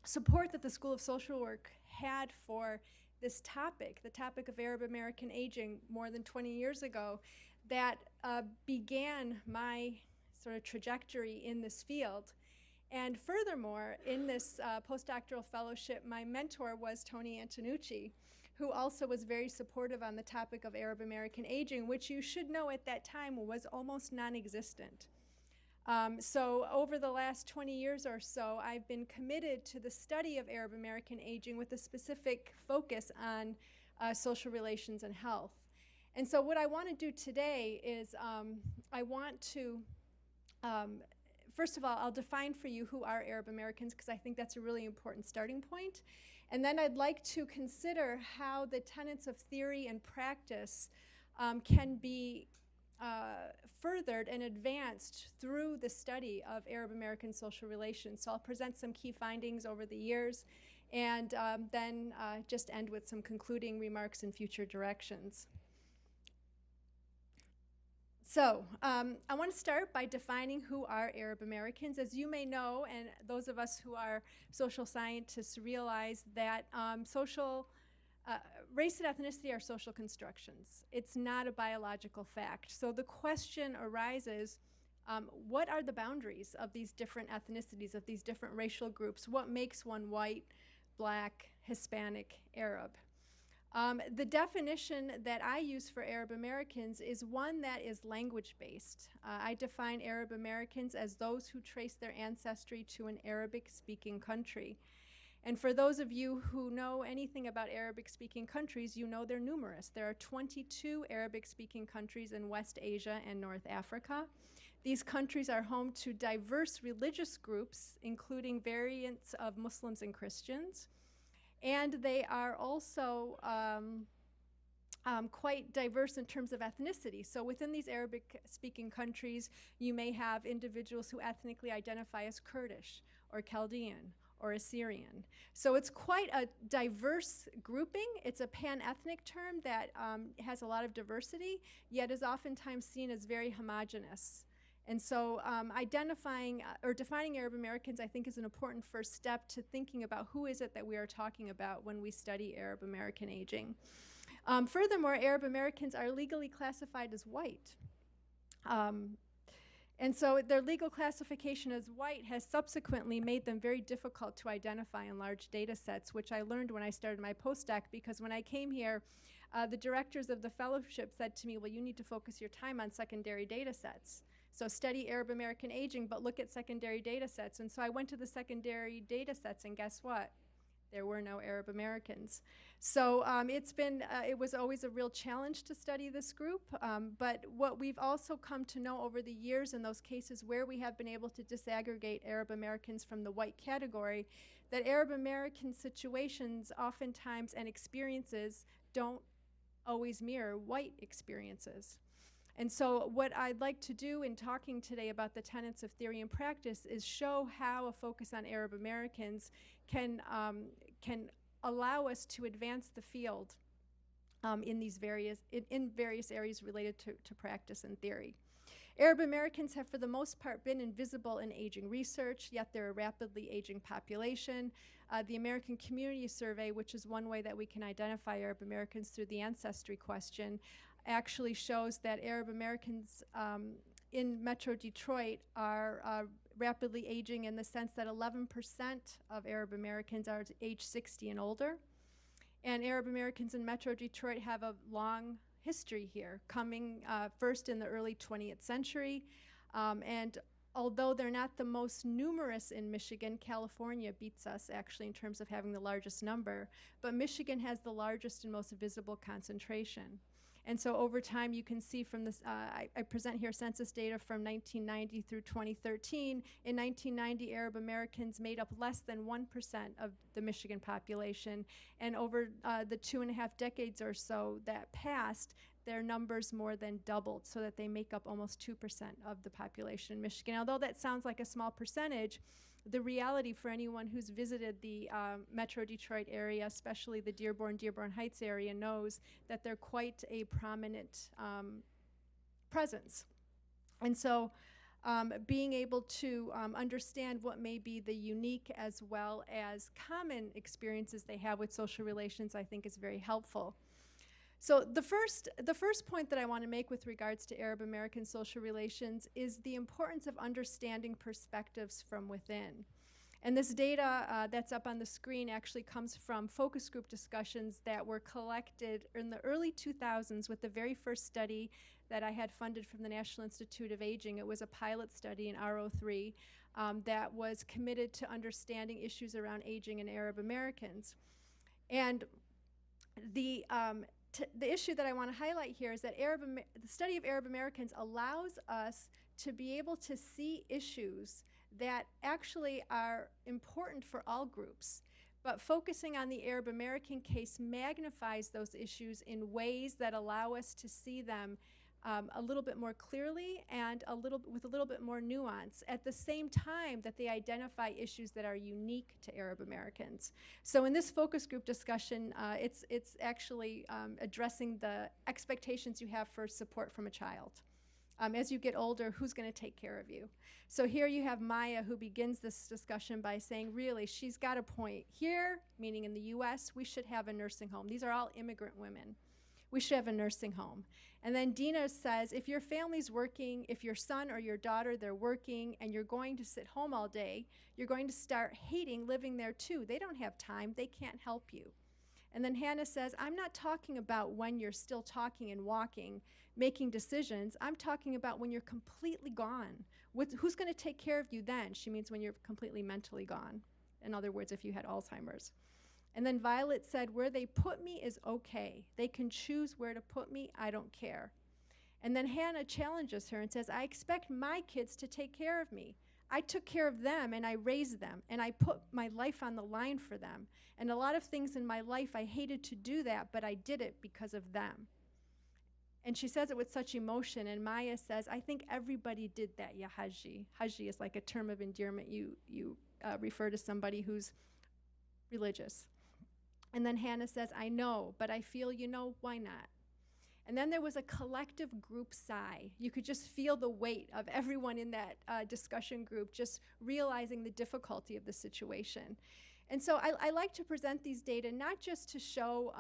Speaker 7: support that the School of Social Work had for this topic, the topic of Arab American aging more than 20 years ago, that began my sort of trajectory in this field. And furthermore, in this postdoctoral fellowship, my mentor was Tony Antonucci, who also was very supportive on the topic of Arab American aging, which you should know at that time was almost non-existent. So over the last 20 years or so, I've been committed to the study of Arab American aging with a specific focus on social relations and health. And so what I want to do today is I want to, first of all, I'll define for you who are Arab Americans, because I think that's a really important starting point. And then I'd like to consider how the tenets of theory and practice can be furthered and advanced through the study of Arab American social relations. So I'll present some key findings over the years and then just end with some concluding remarks and future directions. So I want to start by defining who are Arab Americans. As you may know, and those of us who are social scientists realize that race and ethnicity are social constructions. It's not a biological fact. So the question arises, what are the boundaries of these different ethnicities, of these different racial groups? What makes one white, black, Hispanic, Arab? The definition that I use for Arab Americans is one that is language-based. I define Arab Americans as those who trace their ancestry to an Arabic-speaking country. And for those of you who know anything about Arabic-speaking countries, you know they're numerous. There are 22 Arabic-speaking countries in West Asia and North Africa. These countries are home to diverse religious groups, including variants of Muslims and Christians. And they are also quite diverse in terms of ethnicity. So within these Arabic-speaking countries, you may have individuals who ethnically identify as Kurdish or Chaldean or Assyrian. So it's quite a diverse grouping. It's a pan-ethnic term that has a lot of diversity, yet is oftentimes seen as very homogeneous. And so identifying or defining Arab Americans, I think, is an important first step to thinking about who is it that we are talking about when we study Arab American aging. Furthermore, Arab Americans are legally classified as white. And so their legal classification as white has subsequently made them very difficult to identify in large data sets, which I learned when I started my postdoc, because when I came here, the directors of the fellowship said to me, well, you need to focus your time on secondary data sets. So study Arab American aging, but look at secondary data sets. And so I went to the secondary data sets, and guess what? There were no Arab Americans. So it was always a real challenge to study this group. But what we've also come to know over the years in those cases where we have been able to disaggregate Arab Americans from the white category, that Arab American situations oftentimes and experiences don't always mirror white experiences. And so what I'd like to do in talking today about the tenets of theory and practice is show how a focus on Arab Americans can allow us to advance the field in various areas related to practice and theory. Arab Americans have, for the most part, been invisible in aging research, yet they're a rapidly aging population. The American Community Survey, which is one way that we can identify Arab Americans through the ancestry question, actually shows that Arab Americans in Metro Detroit are rapidly aging in the sense that 11% of Arab Americans are age 60 and older. And Arab Americans in Metro Detroit have a long history here, coming first in the early 20th century. And although they're not the most numerous in Michigan, California beats us actually in terms of having the largest number, but Michigan has the largest and most visible concentration. And so over time, you can see from this, I present here census data from 1990 through 2013. In 1990, Arab Americans made up less than 1% of the Michigan population. And over the 2.5 decades or so that passed, their numbers more than doubled so that they make up almost 2% of the population in Michigan. Although that sounds like a small percentage, the reality for anyone who's visited the Metro Detroit area, especially the Dearborn Heights area, knows that they're quite a prominent presence. And so being able to understand what may be the unique as well as common experiences they have with social relations, I think is very helpful. So the first point that I want to make with regards to Arab American social relations is the importance of understanding perspectives from within. And this data that's up on the screen actually comes from focus group discussions that were collected in the early 2000s with the very first study that I had funded from the National Institute of Aging. It was a pilot study in RO3 that was committed to understanding issues around aging in Arab Americans. And the issue that I want to highlight here is that the study of Arab Americans allows us to be able to see issues that actually are important for all groups. But focusing on the Arab American case magnifies those issues in ways that allow us to see them a little bit more clearly and with a little bit more nuance, at the same time that they identify issues that are unique to Arab Americans. So in this focus group discussion, it's actually addressing the expectations you have for support from a child. As you get older, who's going to take care of you? So here you have Maya, who begins this discussion by saying, really, she's got a point. Here, meaning in the US, we should have a nursing home. These are all immigrant women. We should have a nursing home. And then Dina says, if your family's working, if your son or your daughter, they're working, and you're going to sit home all day, you're going to start hating living there too. They don't have time. They can't help you. And then Hannah says, I'm not talking about when you're still talking and walking, making decisions. I'm talking about when you're completely gone. Who's going to take care of you then? She means when you're completely mentally gone. In other words, if you had Alzheimer's. And then Violet said, where they put me is okay. They can choose where to put me. I don't care. And then Hannah challenges her and says, I expect my kids to take care of me. I took care of them and I raised them and I put my life on the line for them. And a lot of things in my life, I hated to do that, but I did it because of them. And she says it with such emotion, and Maya says, I think everybody did that, ya Haji. Haji is like a term of endearment. You refer to somebody who's religious. And then Hannah says, I know, but I feel, why not? And then there was a collective group sigh. You could just feel the weight of everyone in that discussion group just realizing the difficulty of the situation. And so I like to present these data not just to show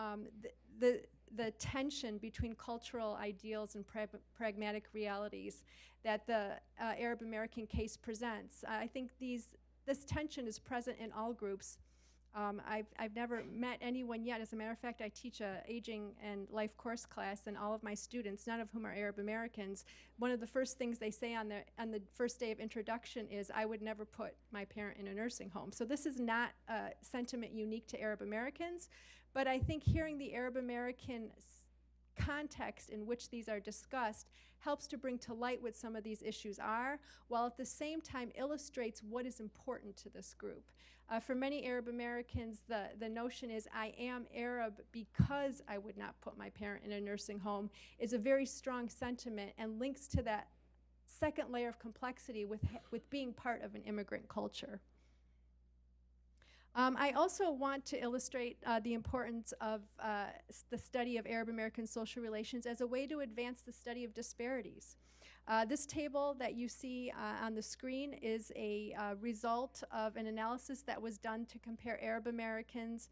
Speaker 7: the tension between cultural ideals and pragmatic realities that the Arab American case presents. I think this tension is present in all groups. I've never met anyone yet. As a matter of fact, I teach a aging and life course class, and all of my students, none of whom are Arab Americans, one of the first things they say on the first day of introduction is, I would never put my parent in a nursing home. So this is not a sentiment unique to Arab Americans, but I think hearing the Arab American context in which these are discussed helps to bring to light what some of these issues are, while at the same time illustrates what is important to this group. For many Arab Americans, the notion is, I am Arab because I would not put my parent in a nursing home, is a very strong sentiment and links to that second layer of complexity with being part of an immigrant culture. I also want to illustrate the importance of the study of Arab American social relations as a way to advance the study of disparities. This table that you see on the screen is a result of an analysis that was done to compare Arab Americans,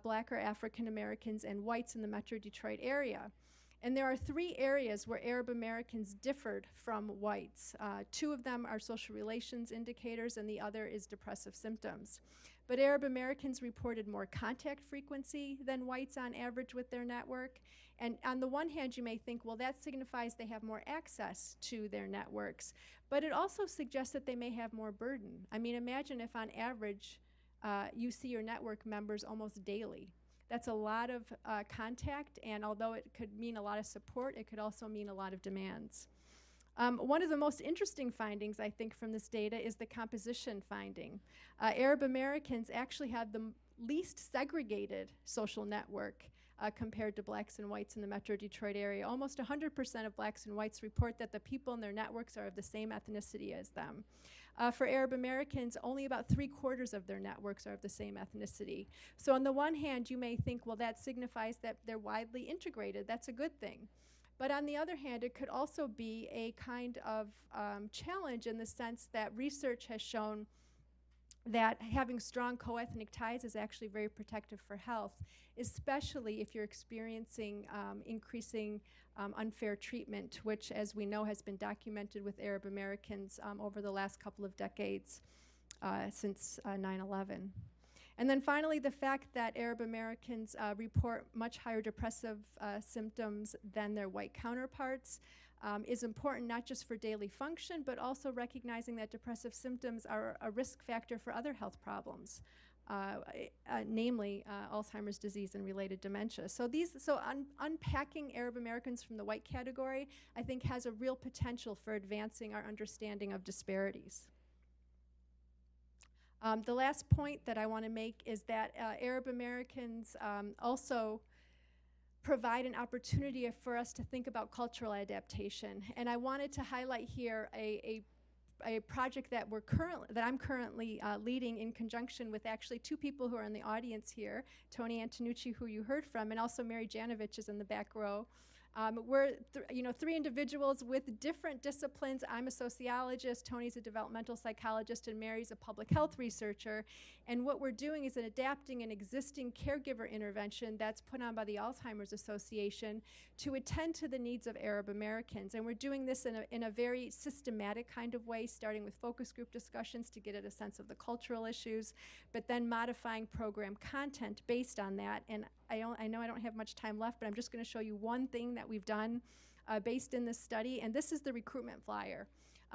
Speaker 7: Black or African Americans, and whites in the Metro Detroit area. And there are 3 areas where Arab Americans differed from whites. 2 of them are social relations indicators, and the other is depressive symptoms. But Arab Americans reported more contact frequency than whites on average with their network. And on the one hand, you may think, well, that signifies they have more access to their networks. But it also suggests that they may have more burden. I mean, imagine if on average you see your network members almost daily. That's a lot of contact, and although it could mean a lot of support, it could also mean a lot of demands. One of the most interesting findings, I think, from this data is the composition finding. Arab Americans actually have the least segregated social network compared to blacks and whites in the Metro Detroit area. Almost 100% of blacks and whites report that the people in their networks are of the same ethnicity as them. For Arab Americans, only about 3/4 of their networks are of the same ethnicity. So on the one hand, you may think, well, that signifies that they're widely integrated. That's a good thing. But on the other hand, it could also be a kind of challenge in the sense that research has shown that having strong co-ethnic ties is actually very protective for health, especially if you're experiencing increasing unfair treatment, which, as we know, has been documented with Arab Americans over the last couple of decades since 9/11. And then finally, the fact that Arab Americans report much higher depressive symptoms than their white counterparts is important not just for daily function, but also recognizing that depressive symptoms are a risk factor for other health problems, namely Alzheimer's disease and related dementia. So unpacking Arab Americans from the white category, I think, has a real potential for advancing our understanding of disparities. The last point that I want to make is that Arab Americans also provide an opportunity for us to think about cultural adaptation. And I wanted to highlight here a project that I'm currently leading in conjunction with actually 2 people who are in the audience here, Tony Antonucci, who you heard from, and also Mary Janovich is in the back row. We're 3 individuals with different disciplines. I'm a sociologist, Tony's a developmental psychologist, and Mary's a public health researcher. And what we're doing is adapting an existing caregiver intervention that's put on by the Alzheimer's Association to attend to the needs of Arab Americans. And we're doing this in a very systematic kind of way, starting with focus group discussions to get at a sense of the cultural issues, but then modifying program content based on that. And I know I don't have much time left, but I'm just going to show you one thing that we've done based in this study, and this is the recruitment flyer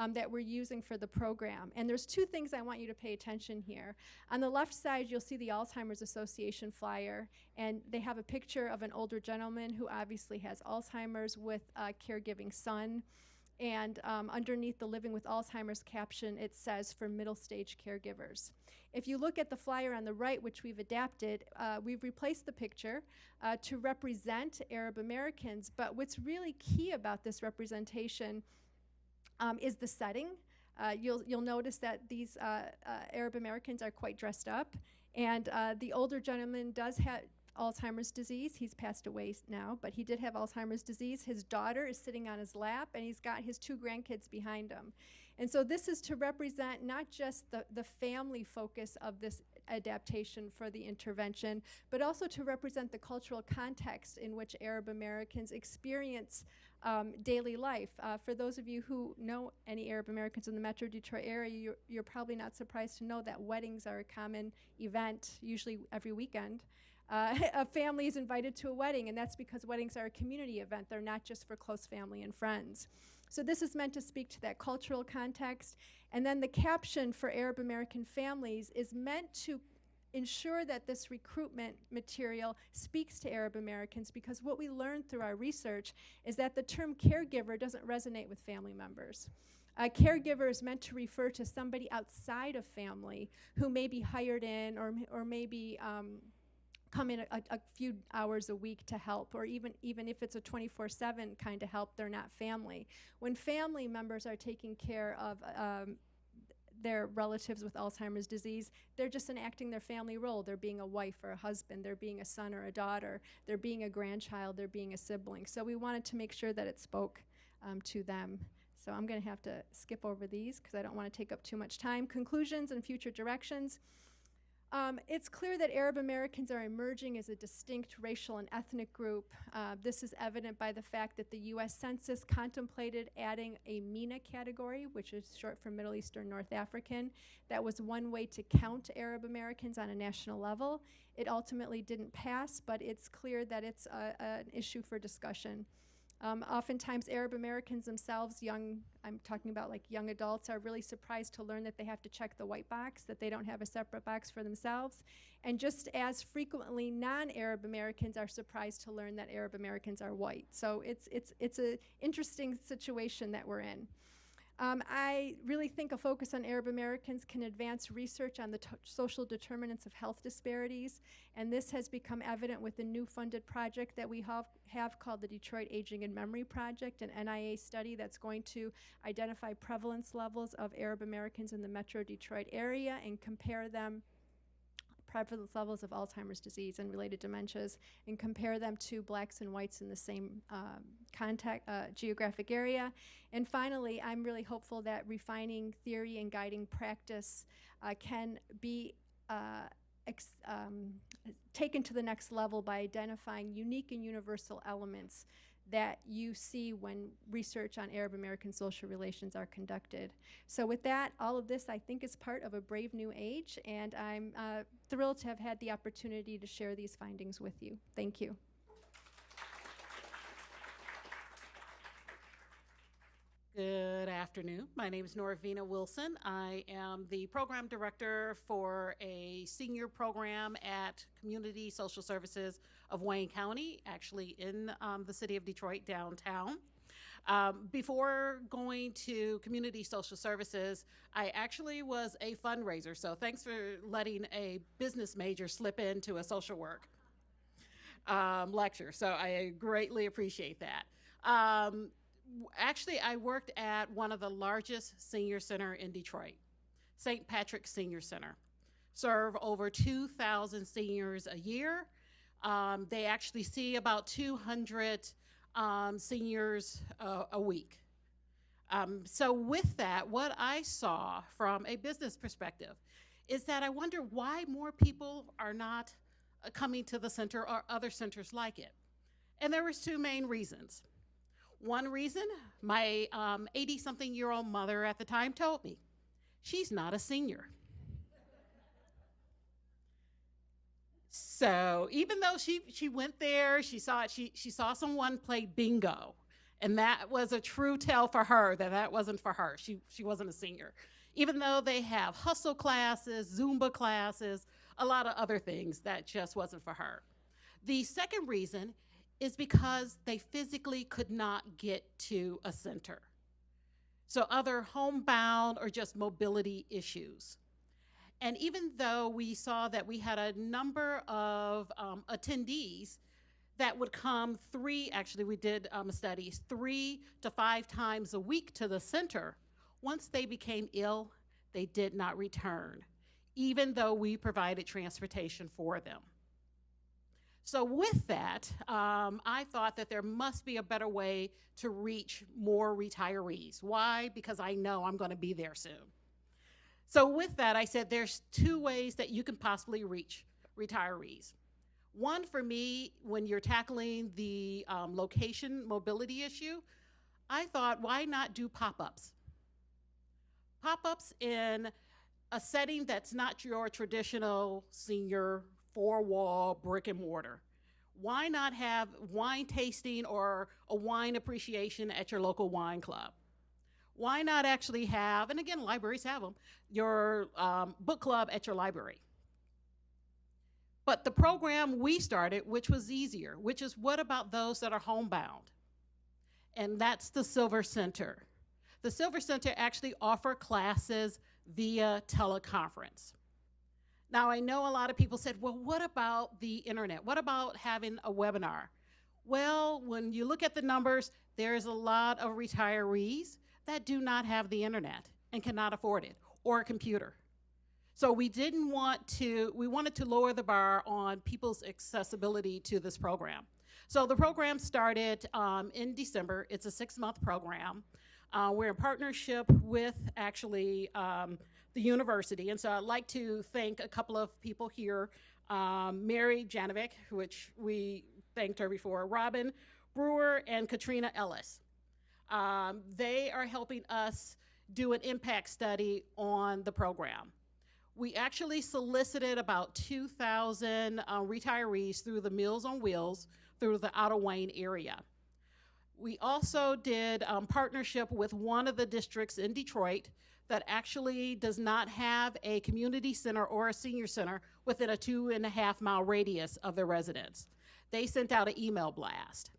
Speaker 7: that we're using for the program. And there's 2 things I want you to pay attention here. On the left side, you'll see the Alzheimer's Association flyer, and they have a picture of an older gentleman who obviously has Alzheimer's with a caregiving son. And underneath the Living with Alzheimer's caption, it says for middle stage caregivers. If you look at the flyer on the right, which we've adapted, we've replaced the picture to represent Arab Americans. But what's really key about this representation is the setting. You'll notice that these Arab Americans are quite dressed up. And the older gentleman does have Alzheimer's disease. He's passed away now, but he did have Alzheimer's disease. His daughter is sitting on his lap, and he's got his 2 grandkids behind him. And so this is to represent not just the family focus of this adaptation for the intervention, but also to represent the cultural context in which Arab Americans experience daily life. For those of you who know any Arab Americans in the Metro Detroit area, you're probably not surprised to know that weddings are a common event, usually every weekend. A family is invited to a wedding, and that's because weddings are a community event. They're not just for close family and friends. So this is meant to speak to that cultural context. And then the caption for Arab American families is meant to ensure that this recruitment material speaks to Arab Americans, because what we learned through our research is that the term caregiver doesn't resonate with family members. A caregiver is meant to refer to somebody outside of family who may be hired in or maybe come in a few hours a week to help, or even if it's a 24/7 kind of help, they're not family. When family members are taking care of their relatives with Alzheimer's disease, they're just enacting their family role. They're being a wife or a husband, they're being a son or a daughter, they're being a grandchild, they're being a sibling. So we wanted to make sure that it spoke to them. So I'm going to have to skip over these because I don't want to take up too much time. Conclusions and future directions. It's clear that Arab Americans are emerging as a distinct racial and ethnic group. This is evident by the fact that the U.S. Census contemplated adding a MENA category, which is short for Middle Eastern North African. That was one way to count Arab Americans on a national level. It ultimately didn't pass, but it's clear that it's an issue for discussion. Oftentimes Arab Americans themselves, I'm talking about like young adults, are really surprised to learn that they have to check the white box, that they don't have a separate box for themselves. And just as frequently, non-Arab Americans are surprised to learn that Arab Americans are white. So it's an interesting situation that we're in. I really think a focus on Arab Americans can advance research on the social determinants of health disparities, and this has become evident with the new funded project that we have called the Detroit Aging and Memory Project, an NIA study that's going to identify prevalence levels of Arab Americans in the Metro Detroit area and compare them, prevalence levels of Alzheimer's disease and related dementias, and compare them to blacks and whites in the same geographic area. And finally, I'm really hopeful that refining theory and guiding practice can be taken to the next level by identifying unique and universal elements that you see when research on Arab American social relations are conducted. So with that, all of this I think is part of a brave new age, and I'm thrilled to have had the opportunity to share these findings with you. Thank you.
Speaker 8: Good afternoon. My name is Norvina Wilson. I am the program director for a senior program at Community Social Services of Wayne County, actually in the city of Detroit downtown. Before going to Community Social Services, I actually was a fundraiser, so thanks for letting a business major slip into a social work lecture. So I greatly appreciate that. Actually, I worked at one of the largest senior center in Detroit, St. Patrick's Senior Center. Serve over 2,000 seniors a year. They actually see about 200 seniors a week. So with that, what I saw from a business perspective is that I wonder why more people are not coming to the center or other centers like it. And there was two main reasons. One reason, my 80-something-year-old mother at the time told me, she's not a senior. So even though she went there, she saw someone play bingo, and that was a true tell for her that wasn't for her. She wasn't a senior. Even though they have hustle classes, Zumba classes, a lot of other things, that just wasn't for her. The second reason is because they physically could not get to a center. So other homebound or just mobility issues. And even though we saw that we had a number of attendees that would come we did studies 3 to 5 times a week to the center, once they became ill, they did not return, even though we provided transportation for them. So with that, I thought that there must be a better way to reach more retirees. Why? Because I know I'm going to be there soon. So with that, I said there's 2 ways that you can possibly reach retirees. One, for me, when you're tackling the location mobility issue, I thought, why not do pop-ups? Pop-ups in a setting that's not your traditional senior 4-wall brick and mortar. Why not have wine tasting or a wine appreciation at your local wine club? Why not actually have, and again, libraries have them, your book club at your library? But the program we started, which was easier, which is what about those that are homebound? And that's the Silver Center. The Silver Center actually offer classes via teleconference. Now, I know a lot of people said, well, what about the internet? What about having a webinar? Well, when you look at the numbers, there's a lot of retirees that do not have the internet and cannot afford it, or a computer. So we wanted to lower the bar on people's accessibility to this program. So the program started in December. It's a 6-month program. We're in partnership with actually the university, and so I'd like to thank a couple of people here. Mary Janovic, which we thanked her before, Robin Brewer, and Katrina Ellis. They are helping us do an impact study on the program. We actually solicited about 2,000 retirees through the Meals on Wheels through the Outer Wayne area. We also did partnership with one of the districts in Detroit that actually does not have a community center or a senior center within a 2.5 mile radius of their residence. They sent out an email blast.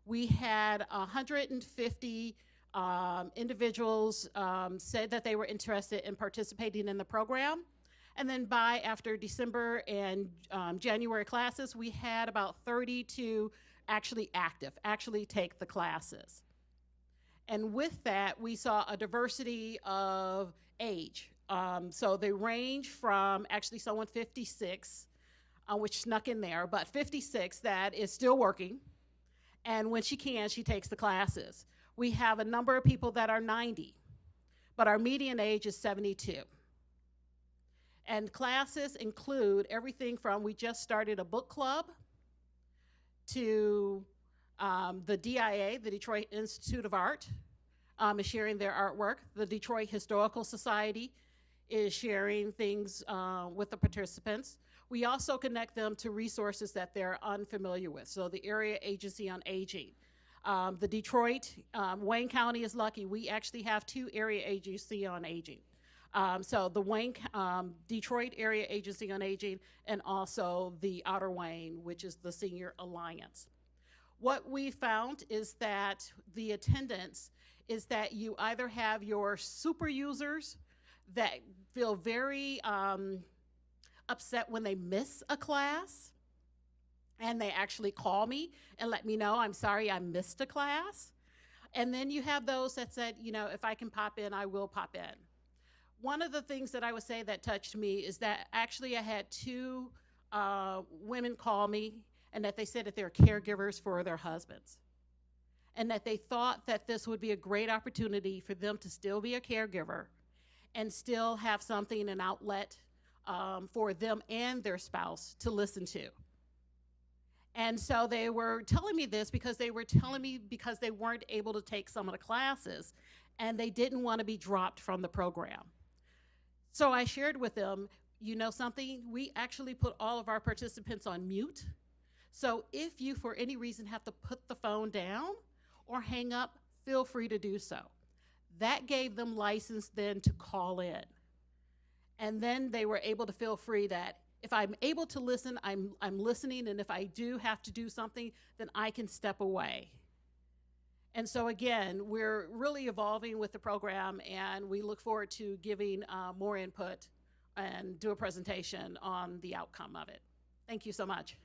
Speaker 8: We had 150 individuals said that they were interested in participating in the program. And then after December and January classes, we had about 32 actually take the classes. And with that, we saw a diversity of age. So they range from actually someone 56, which snuck in there, but 56 that is still working. And when she can, she takes the classes. We have a number of people that are 90, but our median age is 72. And classes include everything from, we just started a book club, to the DIA, the Detroit Institute of Art, is sharing their artwork. The Detroit Historical Society is sharing things with the participants. We also connect them to resources that they're unfamiliar with. So the Area Agency on Aging. The Detroit, Wayne County is lucky. We actually have 2 Area Agency on Aging. So the Detroit Area Agency on Aging, and also the Outer Wayne, which is the Senior Alliance. What we found is that the attendance is that you either have your super users that feel very upset when they miss a class, and they actually call me and let me know, I'm sorry I missed a class. And then you have those that said, you know, if I can pop in, I will pop in. One of the things that I would say that touched me is that actually I had 2 women call me, and that they said that they're caregivers for their husbands, and that they thought that this would be a great opportunity for them to still be a caregiver and still have something, an outlet for them and their spouse to listen to. And so they were telling me this because they weren't able to take some of the classes, and they didn't want to be dropped from the program. So I shared with them, you know something, we actually put all of our participants on mute. So if you, for any reason, have to put the phone down or hang up, feel free to do so. That gave them license then to call in. And then they were able to feel free that if I'm able to listen, I'm listening, and if I do have to do something, then I can step away. And so again, we're really evolving with the program, and we look forward to giving more input and do a presentation on the outcome of it. Thank you so much.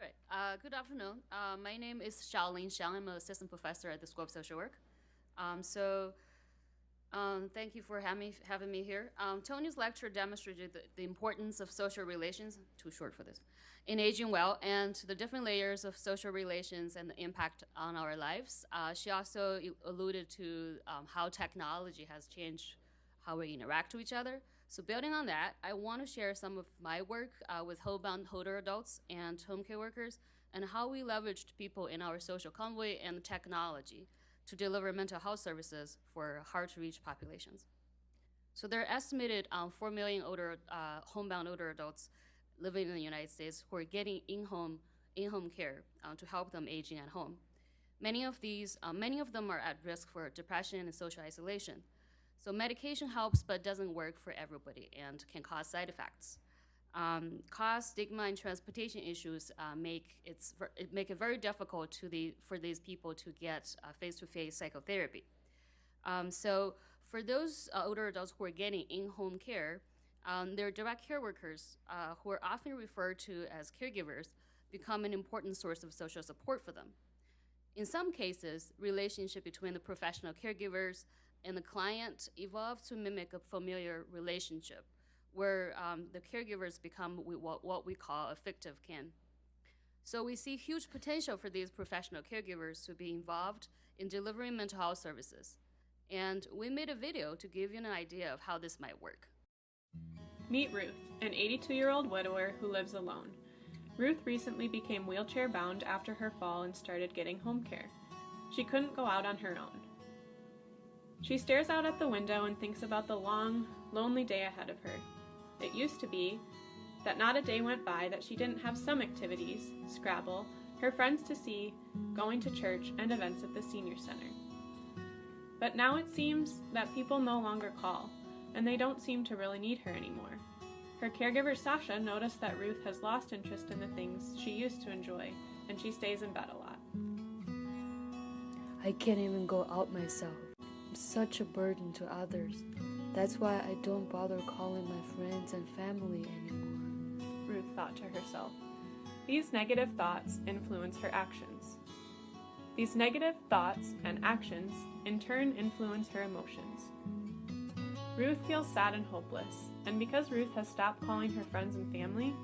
Speaker 9: All right, good afternoon. My name is Xiaolin Xiang. I'm an assistant professor at the School of Social Work. Thank you for having me here. Tony's lecture demonstrated the importance of social relations, too short for this, in aging well, and the different layers of social relations and the impact on our lives. She also alluded to how technology has changed how we interact with each other. So building on that, I want to share some of my work with homebound older adults and home care workers, and how we leveraged people in our social convoy and technology to deliver mental health services for hard-to-reach populations. So there are estimated 4 million homebound older adults living in the United States who are getting in-home care to help them aging at home. Many of them are at risk for depression and social isolation. So medication helps, but doesn't work for everybody and can cause side effects. Cost, stigma, and transportation issues make it very difficult for these people to get face-to-face psychotherapy. So for those older adults who are getting in-home care, their direct care workers, who are often referred to as caregivers, become an important source of social support for them. In some cases, relationship between the professional caregivers and the client evolves to mimic a familiar relationship, where the caregivers become what we call a fictive kin. So we see huge potential for these professional caregivers to be involved in delivering mental health services. And we made a video to give you an idea of how this might work.
Speaker 10: Meet Ruth, an 82-year-old widower who lives alone. Ruth recently became wheelchair-bound after her fall and started getting home care. She couldn't go out on her own. She stares out at the window and thinks about the long, lonely day ahead of her. It used to be that not a day went by that she didn't have some activities, Scrabble, her friends to see, going to church, and events at the senior center. But now it seems that people no longer call, and they don't seem to really need her anymore. Her caregiver, Sasha, noticed that Ruth has lost interest in the things she used to enjoy, and she stays in bed a lot.
Speaker 11: I can't even go out myself. I'm such a burden to others. That's why I don't bother calling my friends and family anymore,
Speaker 10: Ruth thought to herself. These negative thoughts influence her actions. These negative thoughts and actions in turn influence her emotions. Ruth feels sad and hopeless, and because Ruth has stopped calling her friends and family,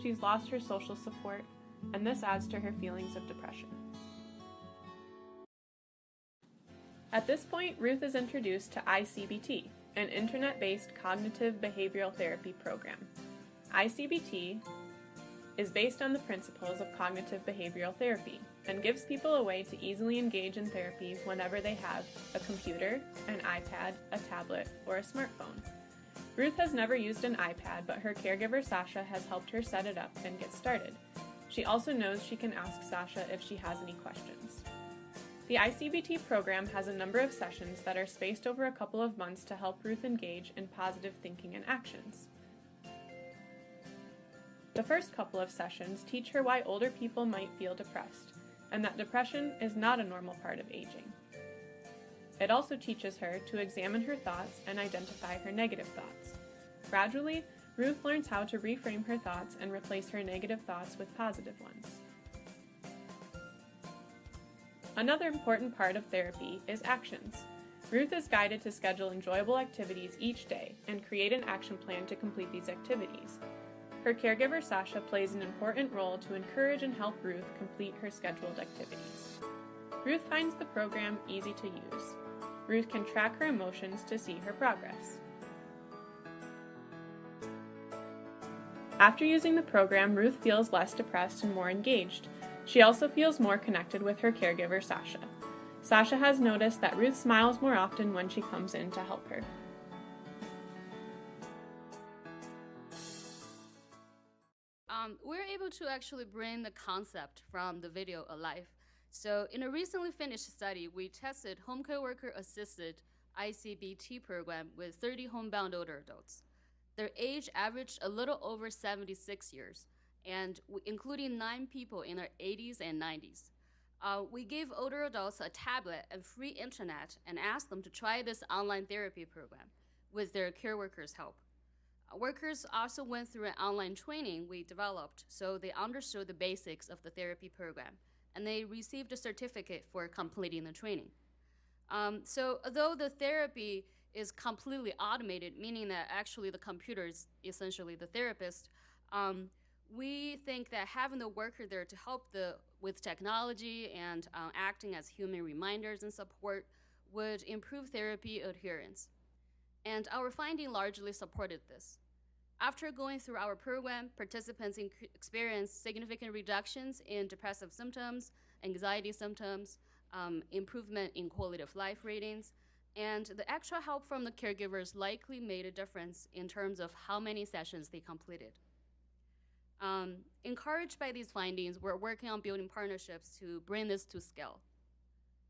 Speaker 10: she's lost her social support, and this adds to her feelings of depression. At this point, Ruth is introduced to ICBT, an internet-based cognitive behavioral therapy program. ICBT is based on the principles of cognitive behavioral therapy and gives people a way to easily engage in therapy whenever they have a computer, an iPad, a tablet, or a smartphone. Ruth has never used an iPad, but her caregiver Sasha has helped her set it up and get started. She also knows she can ask Sasha if she has any questions. The ICBT program has a number of sessions that are spaced over a couple of months to help Ruth engage in positive thinking and actions. The first couple of sessions teach her why older people might feel depressed, and that depression is not a normal part of aging. It also teaches her to examine her thoughts and identify her negative thoughts. Gradually, Ruth learns how to reframe her thoughts and replace her negative thoughts with positive ones. Another important part of therapy is actions. Ruth is guided to schedule enjoyable activities each day and create an action plan to complete these activities. Her caregiver Sasha plays an important role to encourage and help Ruth complete her scheduled activities. Ruth finds the program easy to use. Ruth can track her emotions to see her progress. After using the program, Ruth feels less depressed and more engaged. She also feels more connected with her caregiver, Sasha. Sasha has noticed that Ruth smiles more often when she comes in to help her.
Speaker 9: We're able to actually bring the concept from the video alive. So in a recently finished study, we tested home care worker assisted ICBT program with 30 homebound older adults. Their age averaged a little over 76 years, and including 9 people in their 80s and 90s. We gave older adults a tablet and free internet and asked them to try this online therapy program with their care workers' help. Workers also went through an online training we developed, so they understood the basics of the therapy program, and they received a certificate for completing the training. So although the therapy is completely automated, meaning that actually the computer is essentially the therapist, we think that having the worker there to help with technology and acting as human reminders and support would improve therapy adherence. And our finding largely supported this. After going through our program, participants experienced significant reductions in depressive symptoms, anxiety symptoms, improvement in quality of life ratings, and the extra help from the caregivers likely made a difference in terms of how many sessions they completed. Encouraged by these findings, we're working on building partnerships to bring this to scale.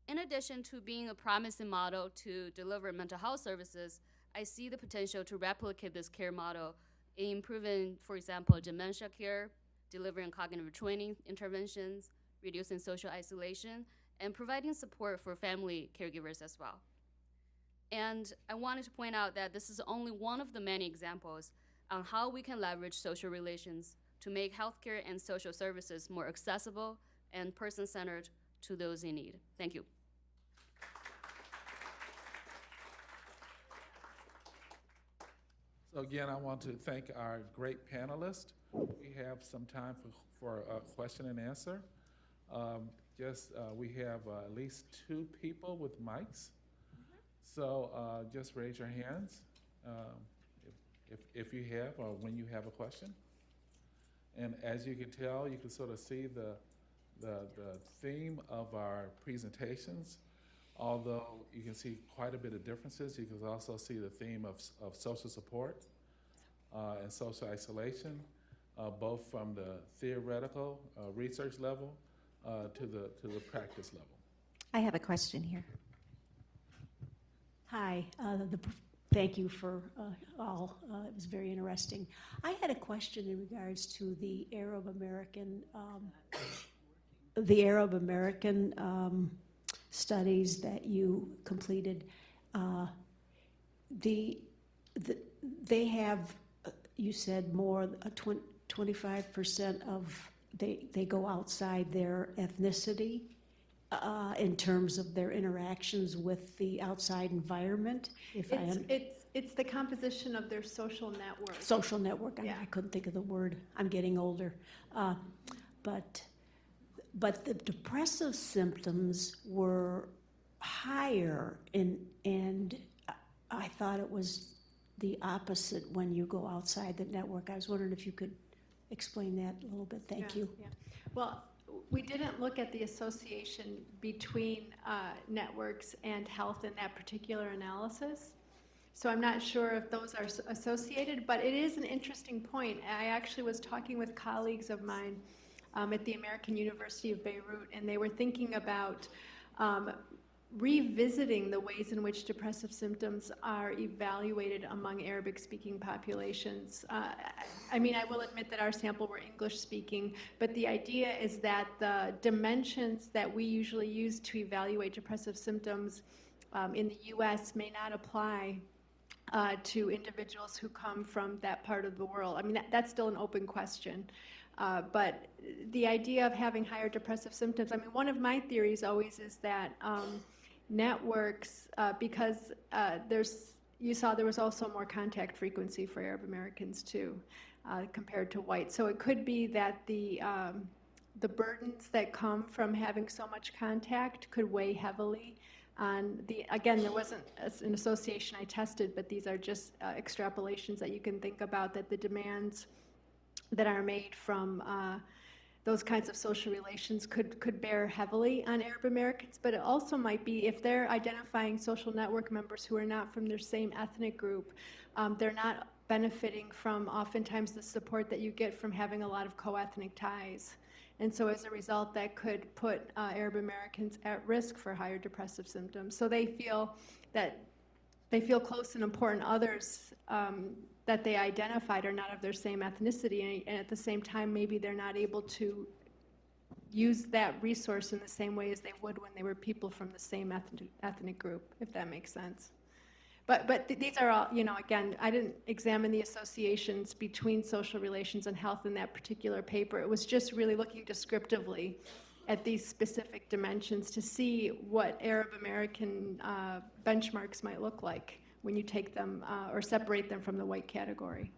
Speaker 9: In addition to being a promising model to deliver mental health services, I see the potential to replicate this care model in improving, for example, dementia care, delivering cognitive training interventions, reducing social isolation, and providing support for family caregivers as well. And I wanted to point out that this is only one of the many examples on how we can leverage social relations to make healthcare and social services more accessible and person-centered to those in need. Thank you.
Speaker 6: So again, I want to thank our great panelists. We have some time for a question and answer. We have at least 2 people with mics. So just raise your hands if you have or when you have a question. And as you can tell, you can sort of see the theme of our presentations. Although you can see quite a bit of differences, you can also see the theme of social support and social isolation, both from the theoretical research level to the practice level.
Speaker 12: I have a question here. Hi, thank you for all. It was very interesting. I had a question in regards to the Arab American studies that you completed. They have, you said, more 25% of they go outside their ethnicity in terms of their interactions with the outside environment.
Speaker 7: It's the composition of their social network.
Speaker 12: Social network.
Speaker 7: Yeah.
Speaker 12: I couldn't think of the word. I'm getting older. But the depressive symptoms were higher, and I thought it was the opposite when you go outside the network. I was wondering if you could explain that a little bit. Thank you.
Speaker 7: Yeah. Well, we didn't look at the association between networks and health in that particular analysis. So I'm not sure if those are associated, but it is an interesting point. I actually was talking with colleagues of mine at the American University of Beirut, and they were thinking about revisiting the ways in which depressive symptoms are evaluated among Arabic-speaking populations. I mean, I will admit that our sample were English-speaking, but the idea is that the dimensions that we usually use to evaluate depressive symptoms in the U.S. may not apply to individuals who come from that part of the world. I mean, that's still an open question. But the idea of having higher depressive symptoms, I mean, one of my theories always is that networks, because you saw there was also more contact frequency for Arab Americans too, compared to white. So it could be that the burdens that come from having so much contact could weigh heavily on again, there wasn't an association I tested, but these are just extrapolations that you can think about, that the demands that are made from those kinds of social relations could bear heavily on Arab Americans, but it also might be if they're identifying social network members who are not from their same ethnic group, they're not benefiting from oftentimes the support that you get from having a lot of co-ethnic ties. And so as a result, that could put Arab Americans at risk for higher depressive symptoms. So they feel close and important others that they identified are not of their same ethnicity, and at the same time, maybe they're not able to use that resource in the same way as they would when they were people from the same ethnic group, if that makes sense. But these are all, again, I didn't examine the associations between social relations and health in that particular paper. It was just really looking descriptively at these specific dimensions to see what Arab American benchmarks might look like when you take them or separate them from the white category.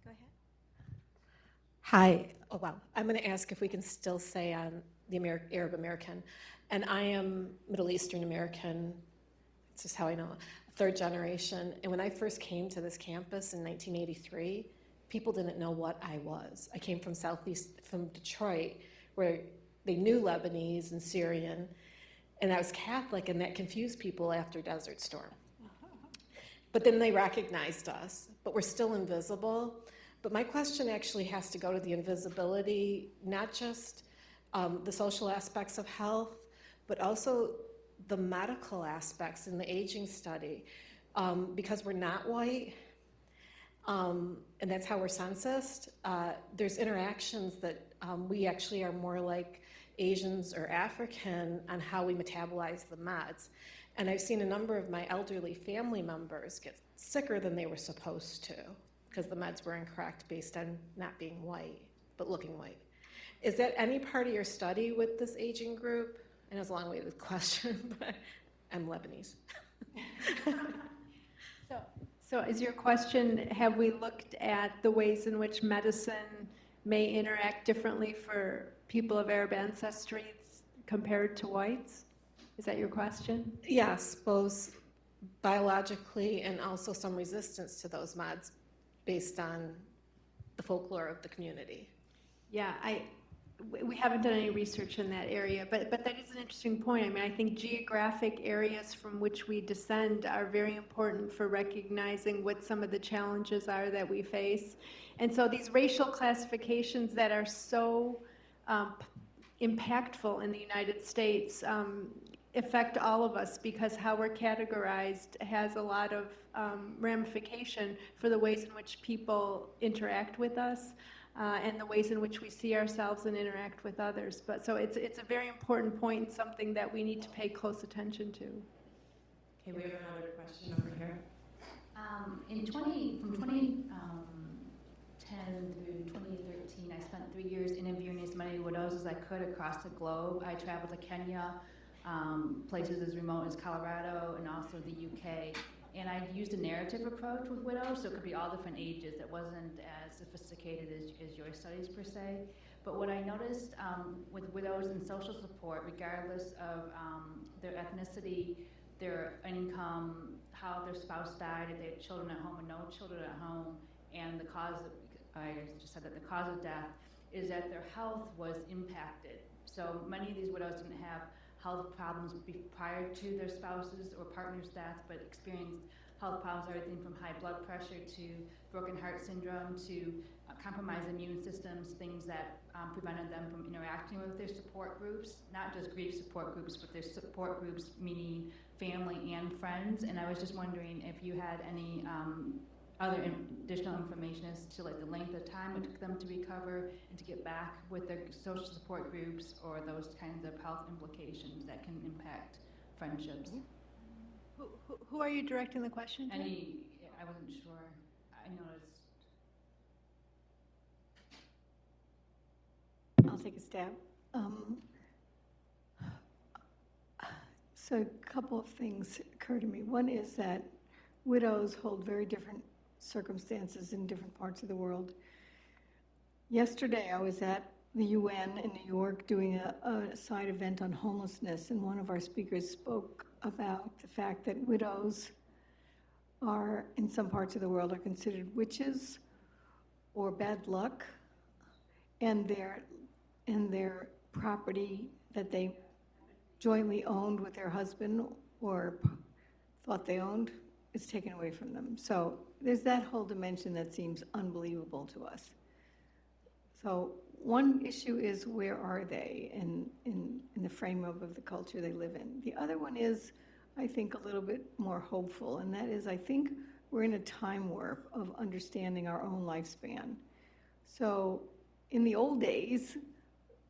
Speaker 12: Go ahead.
Speaker 13: Hi. Oh, wow. I'm going to ask if we can still say on the Arab American. And I am Middle Eastern American. It's just how I know. 3rd generation. And when I first came to this campus in 1983, people didn't know what I was. I came from from Detroit, where they knew Lebanese and Syrian. And I was Catholic, and that confused people after Desert Storm. But then they recognized us, but we're still invisible. But my question actually has to go to the invisibility, not just the social aspects of health, but also the medical aspects in the aging study. Because we're not white, and that's how we're censused, there's interactions that we actually are more like Asians or African on how we metabolize the meds. And I've seen a number of my elderly family members get sicker than they were supposed to because the meds were incorrect based on not being white, but looking white. Is that any part of your study with this aging group? I know it's a long-winded question, but I'm Lebanese.
Speaker 7: So is your question, have we looked at the ways in which medicine may interact differently for people of Arab ancestry compared to whites? Is that your question?
Speaker 13: Yes, both biologically and also some resistance to those mods based on the folklore of the community.
Speaker 7: Yeah, we haven't done any research in that area, but that is an interesting point. I mean, I think geographic areas from which we descend are very important for recognizing what some of the challenges are that we face. And so these racial classifications that are so impactful in the United States affect all of us, because how we're categorized has a lot of ramification for the ways in which people interact with us. And the ways in which we see ourselves and interact with others. But so it's a very important point and something that we need to pay close attention to.
Speaker 14: Okay, we have another question over here. From 2010 through 2013, I spent 3 years interviewing as many widows as I could across the globe. I traveled to Kenya, places as remote as Colorado, and also the UK. And I used a narrative approach with widows, so it could be all different ages. It wasn't as sophisticated as your studies per se. But what I noticed with widows and social support, regardless of their ethnicity, their income, how their spouse died, if they had children at home or no children at home, and the cause of, I just said that the cause of death, is that their health was impacted. So many of these widows didn't have health problems prior to their spouses or partner's death, but experienced health problems, everything from high blood pressure to broken heart syndrome to compromised immune systems, things that prevented them from interacting with their support groups, not just grief support groups, but their support groups, meaning family and friends. And I was just wondering if you had any other additional information as to like the length of time it took them to recover and to get back with their social support groups, or those kinds of health implications that can impact friendships.
Speaker 7: Who are you directing the question to?
Speaker 14: I wasn't sure. I noticed.
Speaker 2: I'll take a stab. So a couple of things occur to me. One is that widows hold very different circumstances in different parts of the world. Yesterday, I was at the UN in New York doing a side event on homelessness, and one of our speakers spoke about the fact that widows are, in some parts of the world, are considered witches or bad luck, and their property that they jointly owned with their husband or thought they owned is taken away from them. So there's that whole dimension that seems unbelievable to us. So one issue is, where are they in the framework of the culture they live in? The other one is, I think, a little bit more hopeful, and that is, I think we're in a time warp of understanding our own lifespan. So in the old days,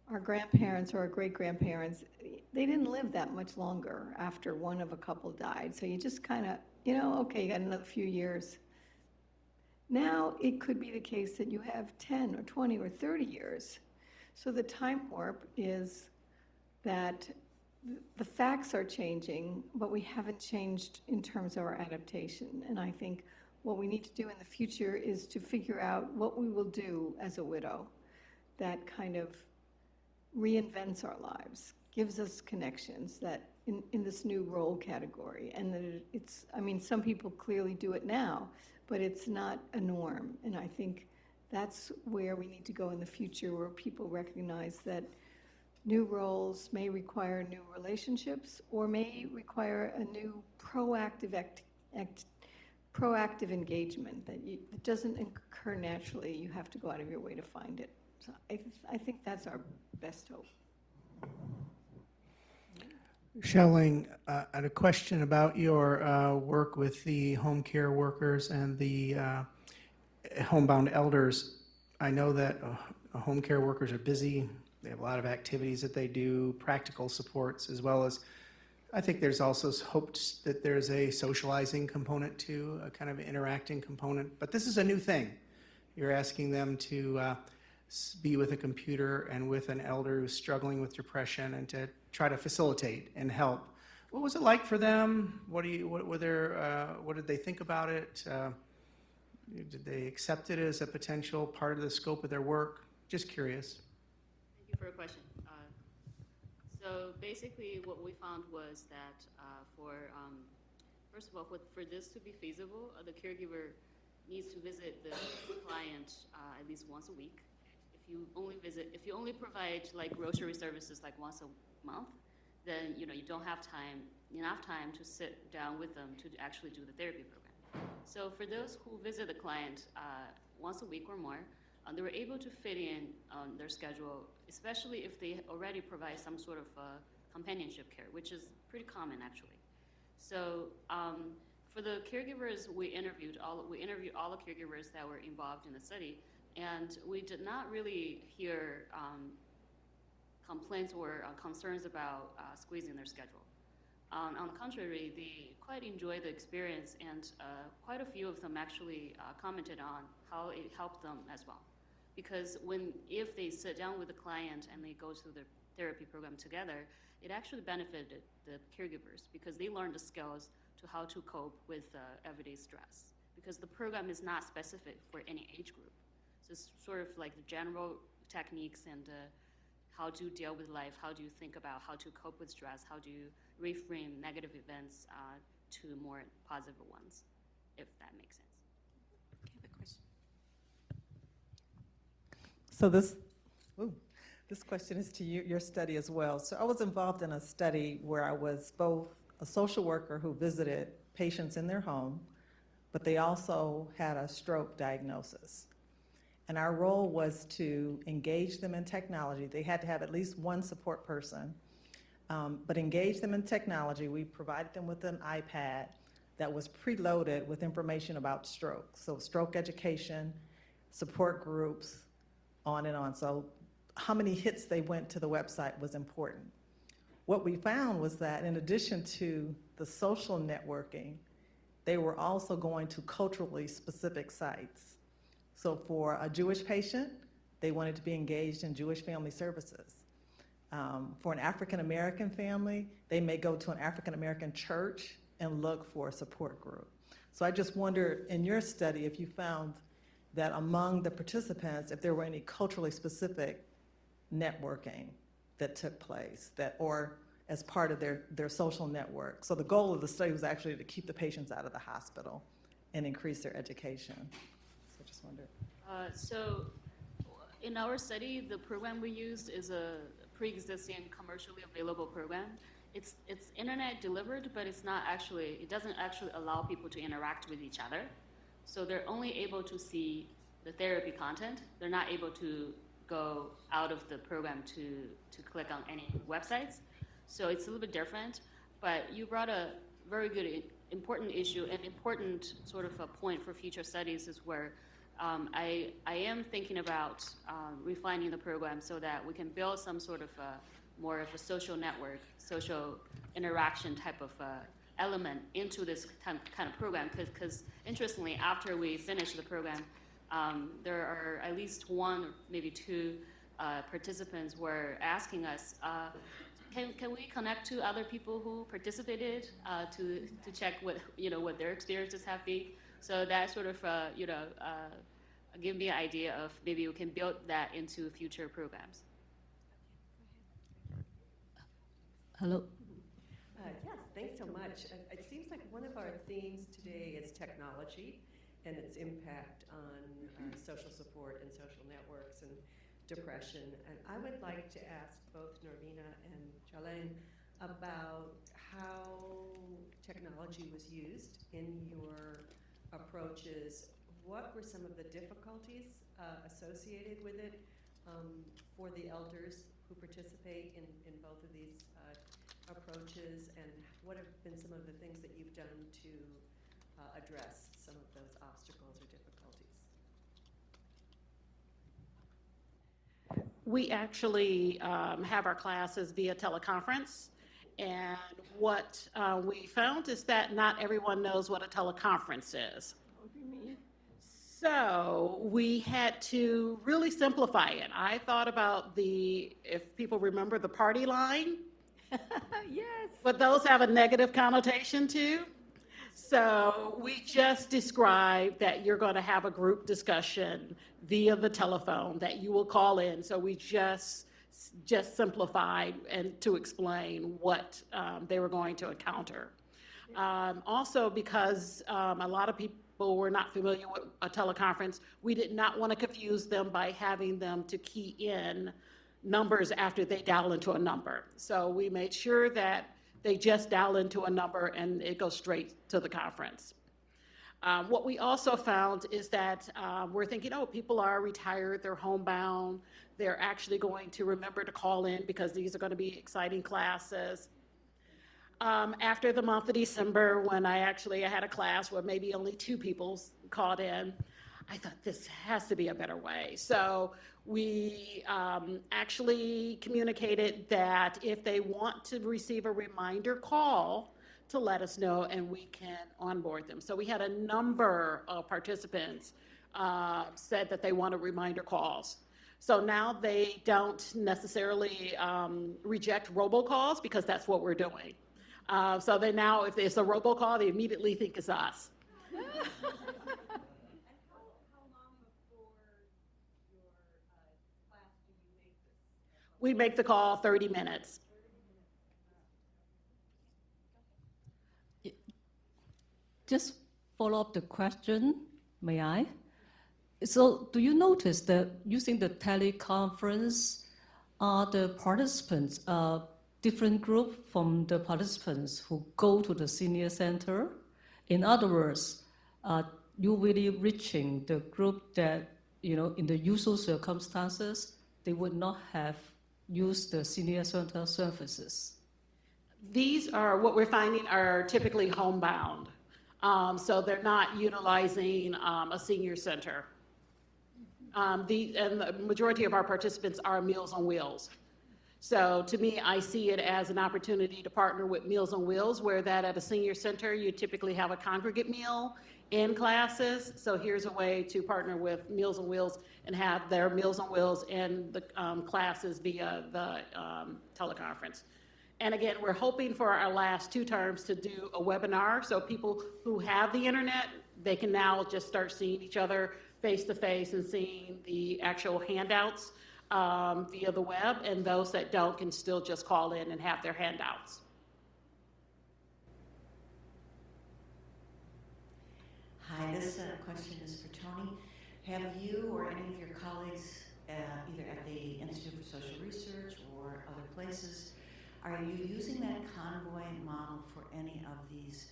Speaker 2: our grandparents or our great-grandparents, they didn't live that much longer after one of a couple died. So you just kind of, okay, you got another few years. Now it could be the case that you have 10 or 20 or 30 years. So the time warp is that the facts are changing, but we haven't changed in terms of our adaptation. And I think what we need to do in the future is to figure out what we will do as a widow that kind of reinvents our lives, gives us connections that in this new role category. And that it's, I mean, some people clearly do it now, but it's not a norm. And I think that's where we need to go in the future, where people recognize that new roles may require new relationships or may require a new proactive proactive engagement that doesn't occur naturally. You have to go out of your way to find it. So I think that's our best hope.
Speaker 15: Schelling, I had a question about your work with the home care workers and the homebound elders. I know that home care workers are busy. They have a lot of activities that they do, practical supports, as well as, I think there's also hopes that there's a socializing component too, a kind of interacting component. But this is a new thing. You're asking them to be with a computer and with an elder who's struggling with depression and to try to facilitate and help what was it like for them? What were their, what did they think about it? Did they accept it as a potential part of the scope of their work? Just curious.
Speaker 9: Thank you for your question. So basically what we found was that first of all, for this to be feasible, the caregiver needs to visit the client at least once a week. If you only provide like grocery services like once a month, then you don't have enough time to sit down with them to actually do the therapy program. So for those who visit the client once a week or more, they were able to fit in on their schedule, especially if they already provide some sort of companionship care, which is pretty common actually. So for the caregivers, we interviewed all the caregivers that were involved in the study, and we did not really hear complaints or concerns about squeezing their schedule. On the contrary, they quite enjoyed the experience, and quite a few of them actually commented on how it helped them as well. Because if they sit down with the client and they go through the therapy program together, it actually benefited the caregivers because they learned the skills to how to cope with everyday stress. Because the program is not specific for any age group. So it's sort of like the general techniques and how to deal with life, how do you think about how to cope with stress, how do you reframe negative events to more positive ones, if that makes sense.
Speaker 16: Okay, I have a question. So this question is to you, your study as well. So I was involved in a study where I was both a social worker who visited patients in their home, but they also had a stroke diagnosis. And our role was to engage them in technology. They had to have at least one support person, but engage them in technology. We provided them with an iPad that was preloaded with information about stroke. So stroke education, support groups, on and on. So how many hits they went to the website was important. What we found was that in addition to the social networking, they were also going to culturally specific sites. So for a Jewish patient, they wanted to be engaged in Jewish family services. For an African-American family, they may go to an African-American church and look for a support group. So I just wondered, in your study, if you found that among the participants, if there were any culturally specific networking that took place, or as part of their social network. So the goal of the study was actually to keep the patients out of the hospital and increase their education. So I just wondered.
Speaker 9: So in our study, the program we used is a pre-existing commercially available program. It's internet delivered, but it doesn't actually allow people to interact with each other. So they're only able to see the therapy content. They're not able to go out of the program to click on any websites. So it's a little bit different, but you brought a very good, important issue, and important sort of a point for future studies is where I am thinking about refining the program so that we can build some sort of more of a social network, social interaction type of element into this kind of program, because interestingly, after we finish the program, there are at least one, maybe two participants were asking us, can we connect to other people who participated to check what their experiences have been? So that sort of give me an idea of maybe we can build that into future programs.
Speaker 17: Hello. Yes, thanks so much. It seems like one of our themes today is technology and its impact on social support and social networks and depression. And I would like to ask both Norvina and Jalen about how technology was used in your approaches. What were some of the difficulties associated with it for the elders who participate in both of these approaches, and what have been some of the things that you've done to address some of those obstacles or difficulties?
Speaker 8: We actually have our classes via teleconference, and what we found is that not everyone knows what a teleconference is. So we had to really simplify it. I thought about if people remember the party line,
Speaker 2: Yes.
Speaker 8: But those have a negative connotation too. So we just described that you're going to have a group discussion via the telephone that you will call in. So we just simplified and to explain what they were going to encounter. Also, because a lot of people were not familiar with a teleconference, we did not want to confuse them by having them to key in numbers after they dial into a number. So we made sure that they just dial into a number and it goes straight to the conference. What we also found is that we're thinking, oh, people are retired, they're homebound, they're actually going to remember to call in because these are going to be exciting classes. After the month of December, when I had a class where maybe only 2 people called in, I thought this has to be a better way. So we actually communicated that if they want to receive a reminder call, to let us know and we can onboard them. So we had a number of participants said that they wanted reminder calls. So now they don't necessarily reject robocalls because that's what we're doing. So they now, if it's a robocall, they immediately think it's us. We make the call 30 minutes.
Speaker 18: Just follow up the question, may I? So do you notice that using the teleconference, are the participants different group from the participants who go to the senior center? In other words, you really reaching the group that, in the usual circumstances, they would not have used the senior center services?
Speaker 8: These are, what we're finding are typically homebound. So they're not utilizing a senior center. And the majority of our participants are Meals on Wheels. So to me, I see it as an opportunity to partner with Meals on Wheels, where that at a senior center, you typically have a congregate meal in classes. So here's a way to partner with Meals on Wheels and have their Meals on Wheels in the classes via the teleconference. And again, we're hoping for our last 2 terms to do a webinar. So people who have the internet, they can now just start seeing each other face to face and seeing the actual handouts via the web. And those that don't can still just call in and have their handouts.
Speaker 19: Hi, this question is for Tony. Have you or any of your colleagues, either at the Institute for Social Research or other places, are you using that convoy model for any of these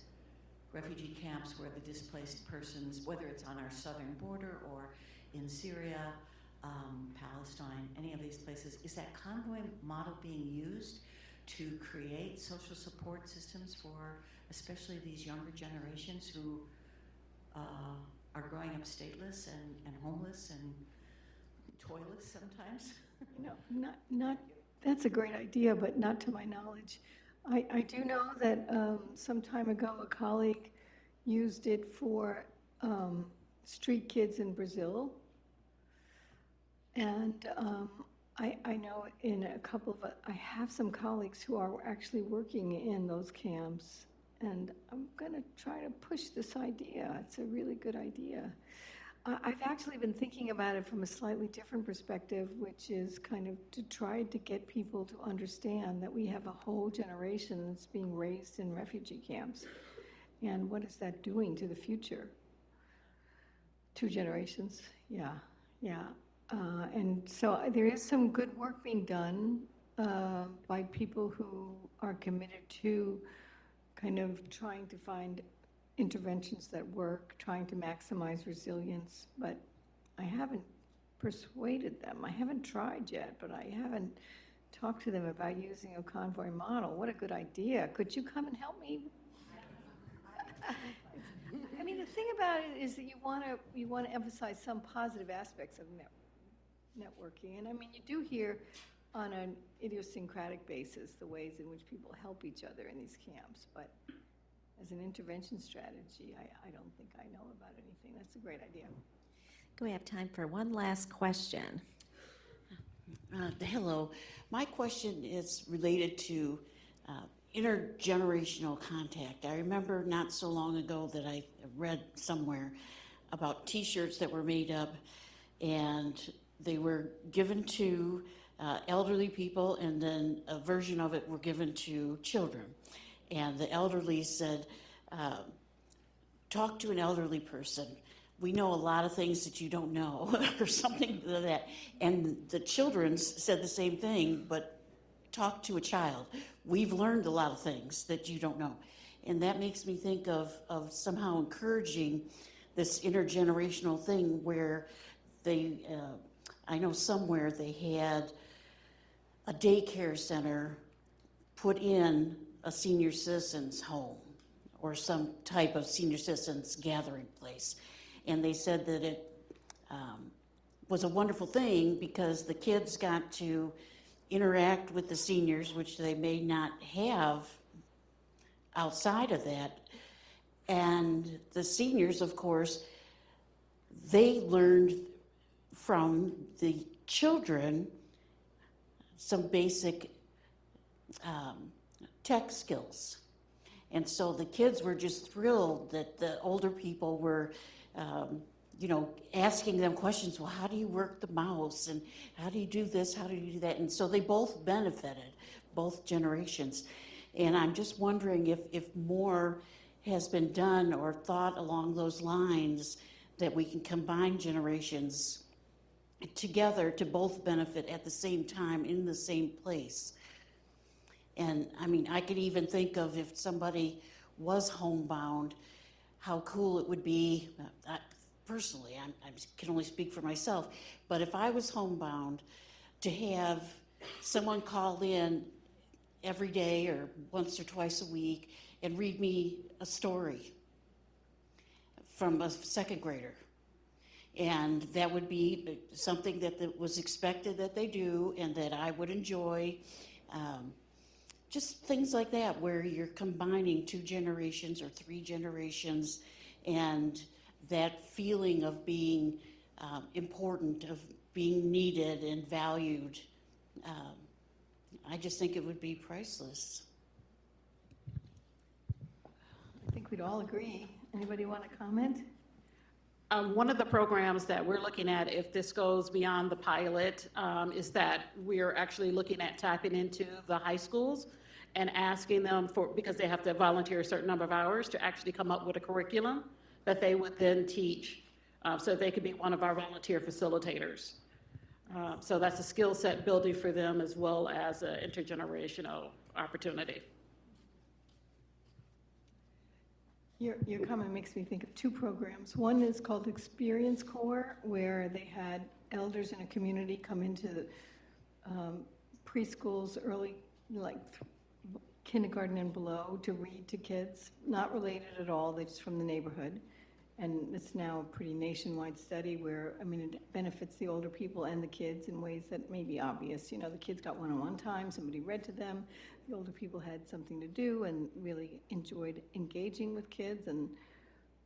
Speaker 19: refugee camps where the displaced persons, whether it's on our southern border or in Syria, Palestine, any of these places, is that convoy model being used to create social support systems for especially these younger generations who are growing up stateless and homeless and toyless sometimes?
Speaker 2: That's a great idea, but not to my knowledge. I do know that some time ago a colleague used it for street kids in Brazil. And I know in a couple of, I have some colleagues who are actually working in those camps, and I'm going to try to push this idea. It's a really good idea. I've actually been thinking about it from a slightly different perspective, which is kind of to try to get people to understand that we have a whole generation that's being raised in refugee camps. And what is that doing to the future? 2 generations, yeah. And so there is some good work being done by people who are committed to kind of trying to find interventions that work, trying to maximize resilience, but I haven't persuaded them. I haven't tried yet, but I haven't talked to them about using a convoy model. What a good idea. Could you come and help me? I mean, the thing about it is that you want to emphasize some positive aspects of networking. And I mean, you do hear on an idiosyncratic basis the ways in which people help each other in these camps, but as an intervention strategy, I don't think I know about anything. That's a great idea.
Speaker 20: We have time for one last question.
Speaker 21: Hello. My question is related to intergenerational contact. I remember not so long ago that I read somewhere about T-shirts that were made up, and they were given to elderly people, and then a version of it were given to children. And the elderly said, talk to an elderly person. We know a lot of things that you don't know, or something like that. And the children said the same thing, but talk to a child. We've learned a lot of things that you don't know. And that makes me think of somehow encouraging this intergenerational thing where they, I know somewhere they had a daycare center put in a senior citizens home or some type of senior citizens gathering place. And they said that it was a wonderful thing because the kids got to interact with the seniors, which they may not have outside of that. And the seniors, of course, they learned from the children some basic tech skills. And so the kids were just thrilled that the older people were, asking them questions. Well, how do you work the mouse? And how do you do this? How do you do that? And so they both benefited, both generations. And I'm just wondering if more has been done or thought along those lines that we can combine generations together to both benefit at the same time in the same place. And I mean, I could even think of if somebody was homebound, how cool it would be. Personally, I can only speak for myself, but if I was homebound, to have someone call in every day or once or twice a week and read me a story from a second grader. And that would be something that was expected that they do and that I would enjoy. Just things like that where you're combining 2 generations or 3 generations and that feeling of being important, of being needed and valued. I just think it would be priceless.
Speaker 2: I think we'd all agree. Anybody want to comment?
Speaker 8: One of the programs that we're looking at, if this goes beyond the pilot, is that we're actually looking at tapping into the high schools and asking them for, because they have to volunteer a certain number of hours, to actually come up with a curriculum that they would then teach, so they could be one of our volunteer facilitators. So that's a skill set building for them as well as an intergenerational opportunity.
Speaker 2: Your comment makes me think of 2 programs. One is called Experience Corps, where they had elders in a community come into the preschools, early, like kindergarten and below, to read to kids, not related at all, they're just from the neighborhood. And it's now a pretty nationwide study where, I mean, it benefits the older people and the kids in ways that may be obvious. You know, the kids got one-on-one time, somebody read to them, the older people had something to do and really enjoyed engaging with kids. And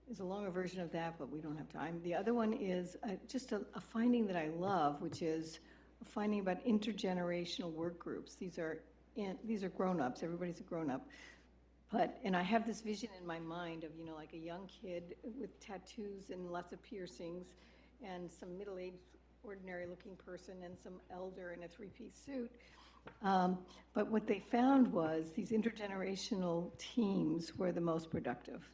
Speaker 2: there's a longer version of that, but we don't have time. The other one is just a finding that I love, which is a finding about intergenerational work groups. These are grown-ups, everybody's a grown-up. And I have this vision in my mind of, like a young kid with tattoos and lots of piercings and some middle-aged, ordinary-looking person and some elder in a 3-piece suit. But what they found was these intergenerational teams were the most productive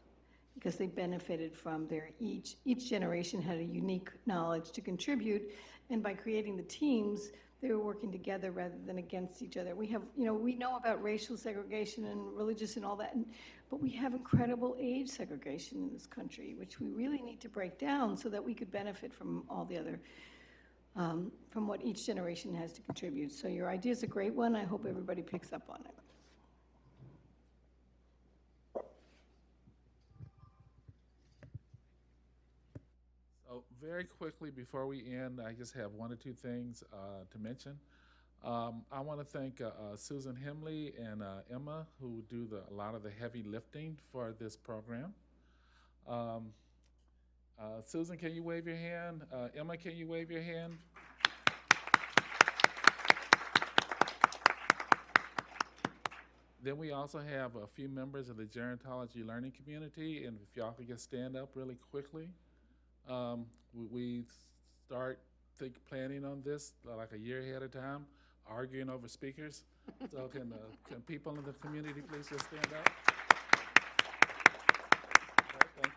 Speaker 2: because they benefited from each generation had a unique knowledge to contribute, and by creating the teams, they were working together rather than against each other. We have, we know about racial segregation and religious and all that, but we have incredible age segregation in this country, which we really need to break down so that we could benefit from all the other, from what each generation has to contribute. So your idea is a great one. I hope everybody picks up on it.
Speaker 6: So very quickly before we end, I just have 1 or 2 things to mention. I want to thank Susan Hemley and Emma, who do a lot of the heavy lifting for this program. Susan, can you wave your hand? Emma, can you wave your hand? Then we also have a few members of the gerontology learning community, and if y'all could just stand up really quickly. We start planning on this like a year ahead of time, arguing over speakers. So can people in the community please just stand up? Okay, thank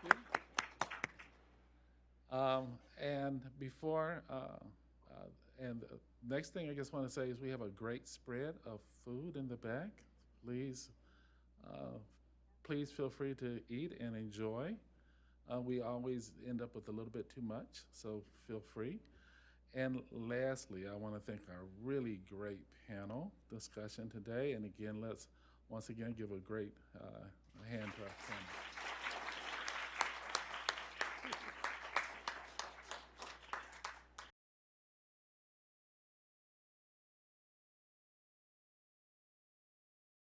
Speaker 6: you. And before, and the next thing I just want to say is we have a great spread of food in the back. Please feel free to eat and enjoy. We always end up with a little bit too much, so feel free. And lastly, I want to thank our really great panel discussion today. And again, let's once again give a great hand to our panel.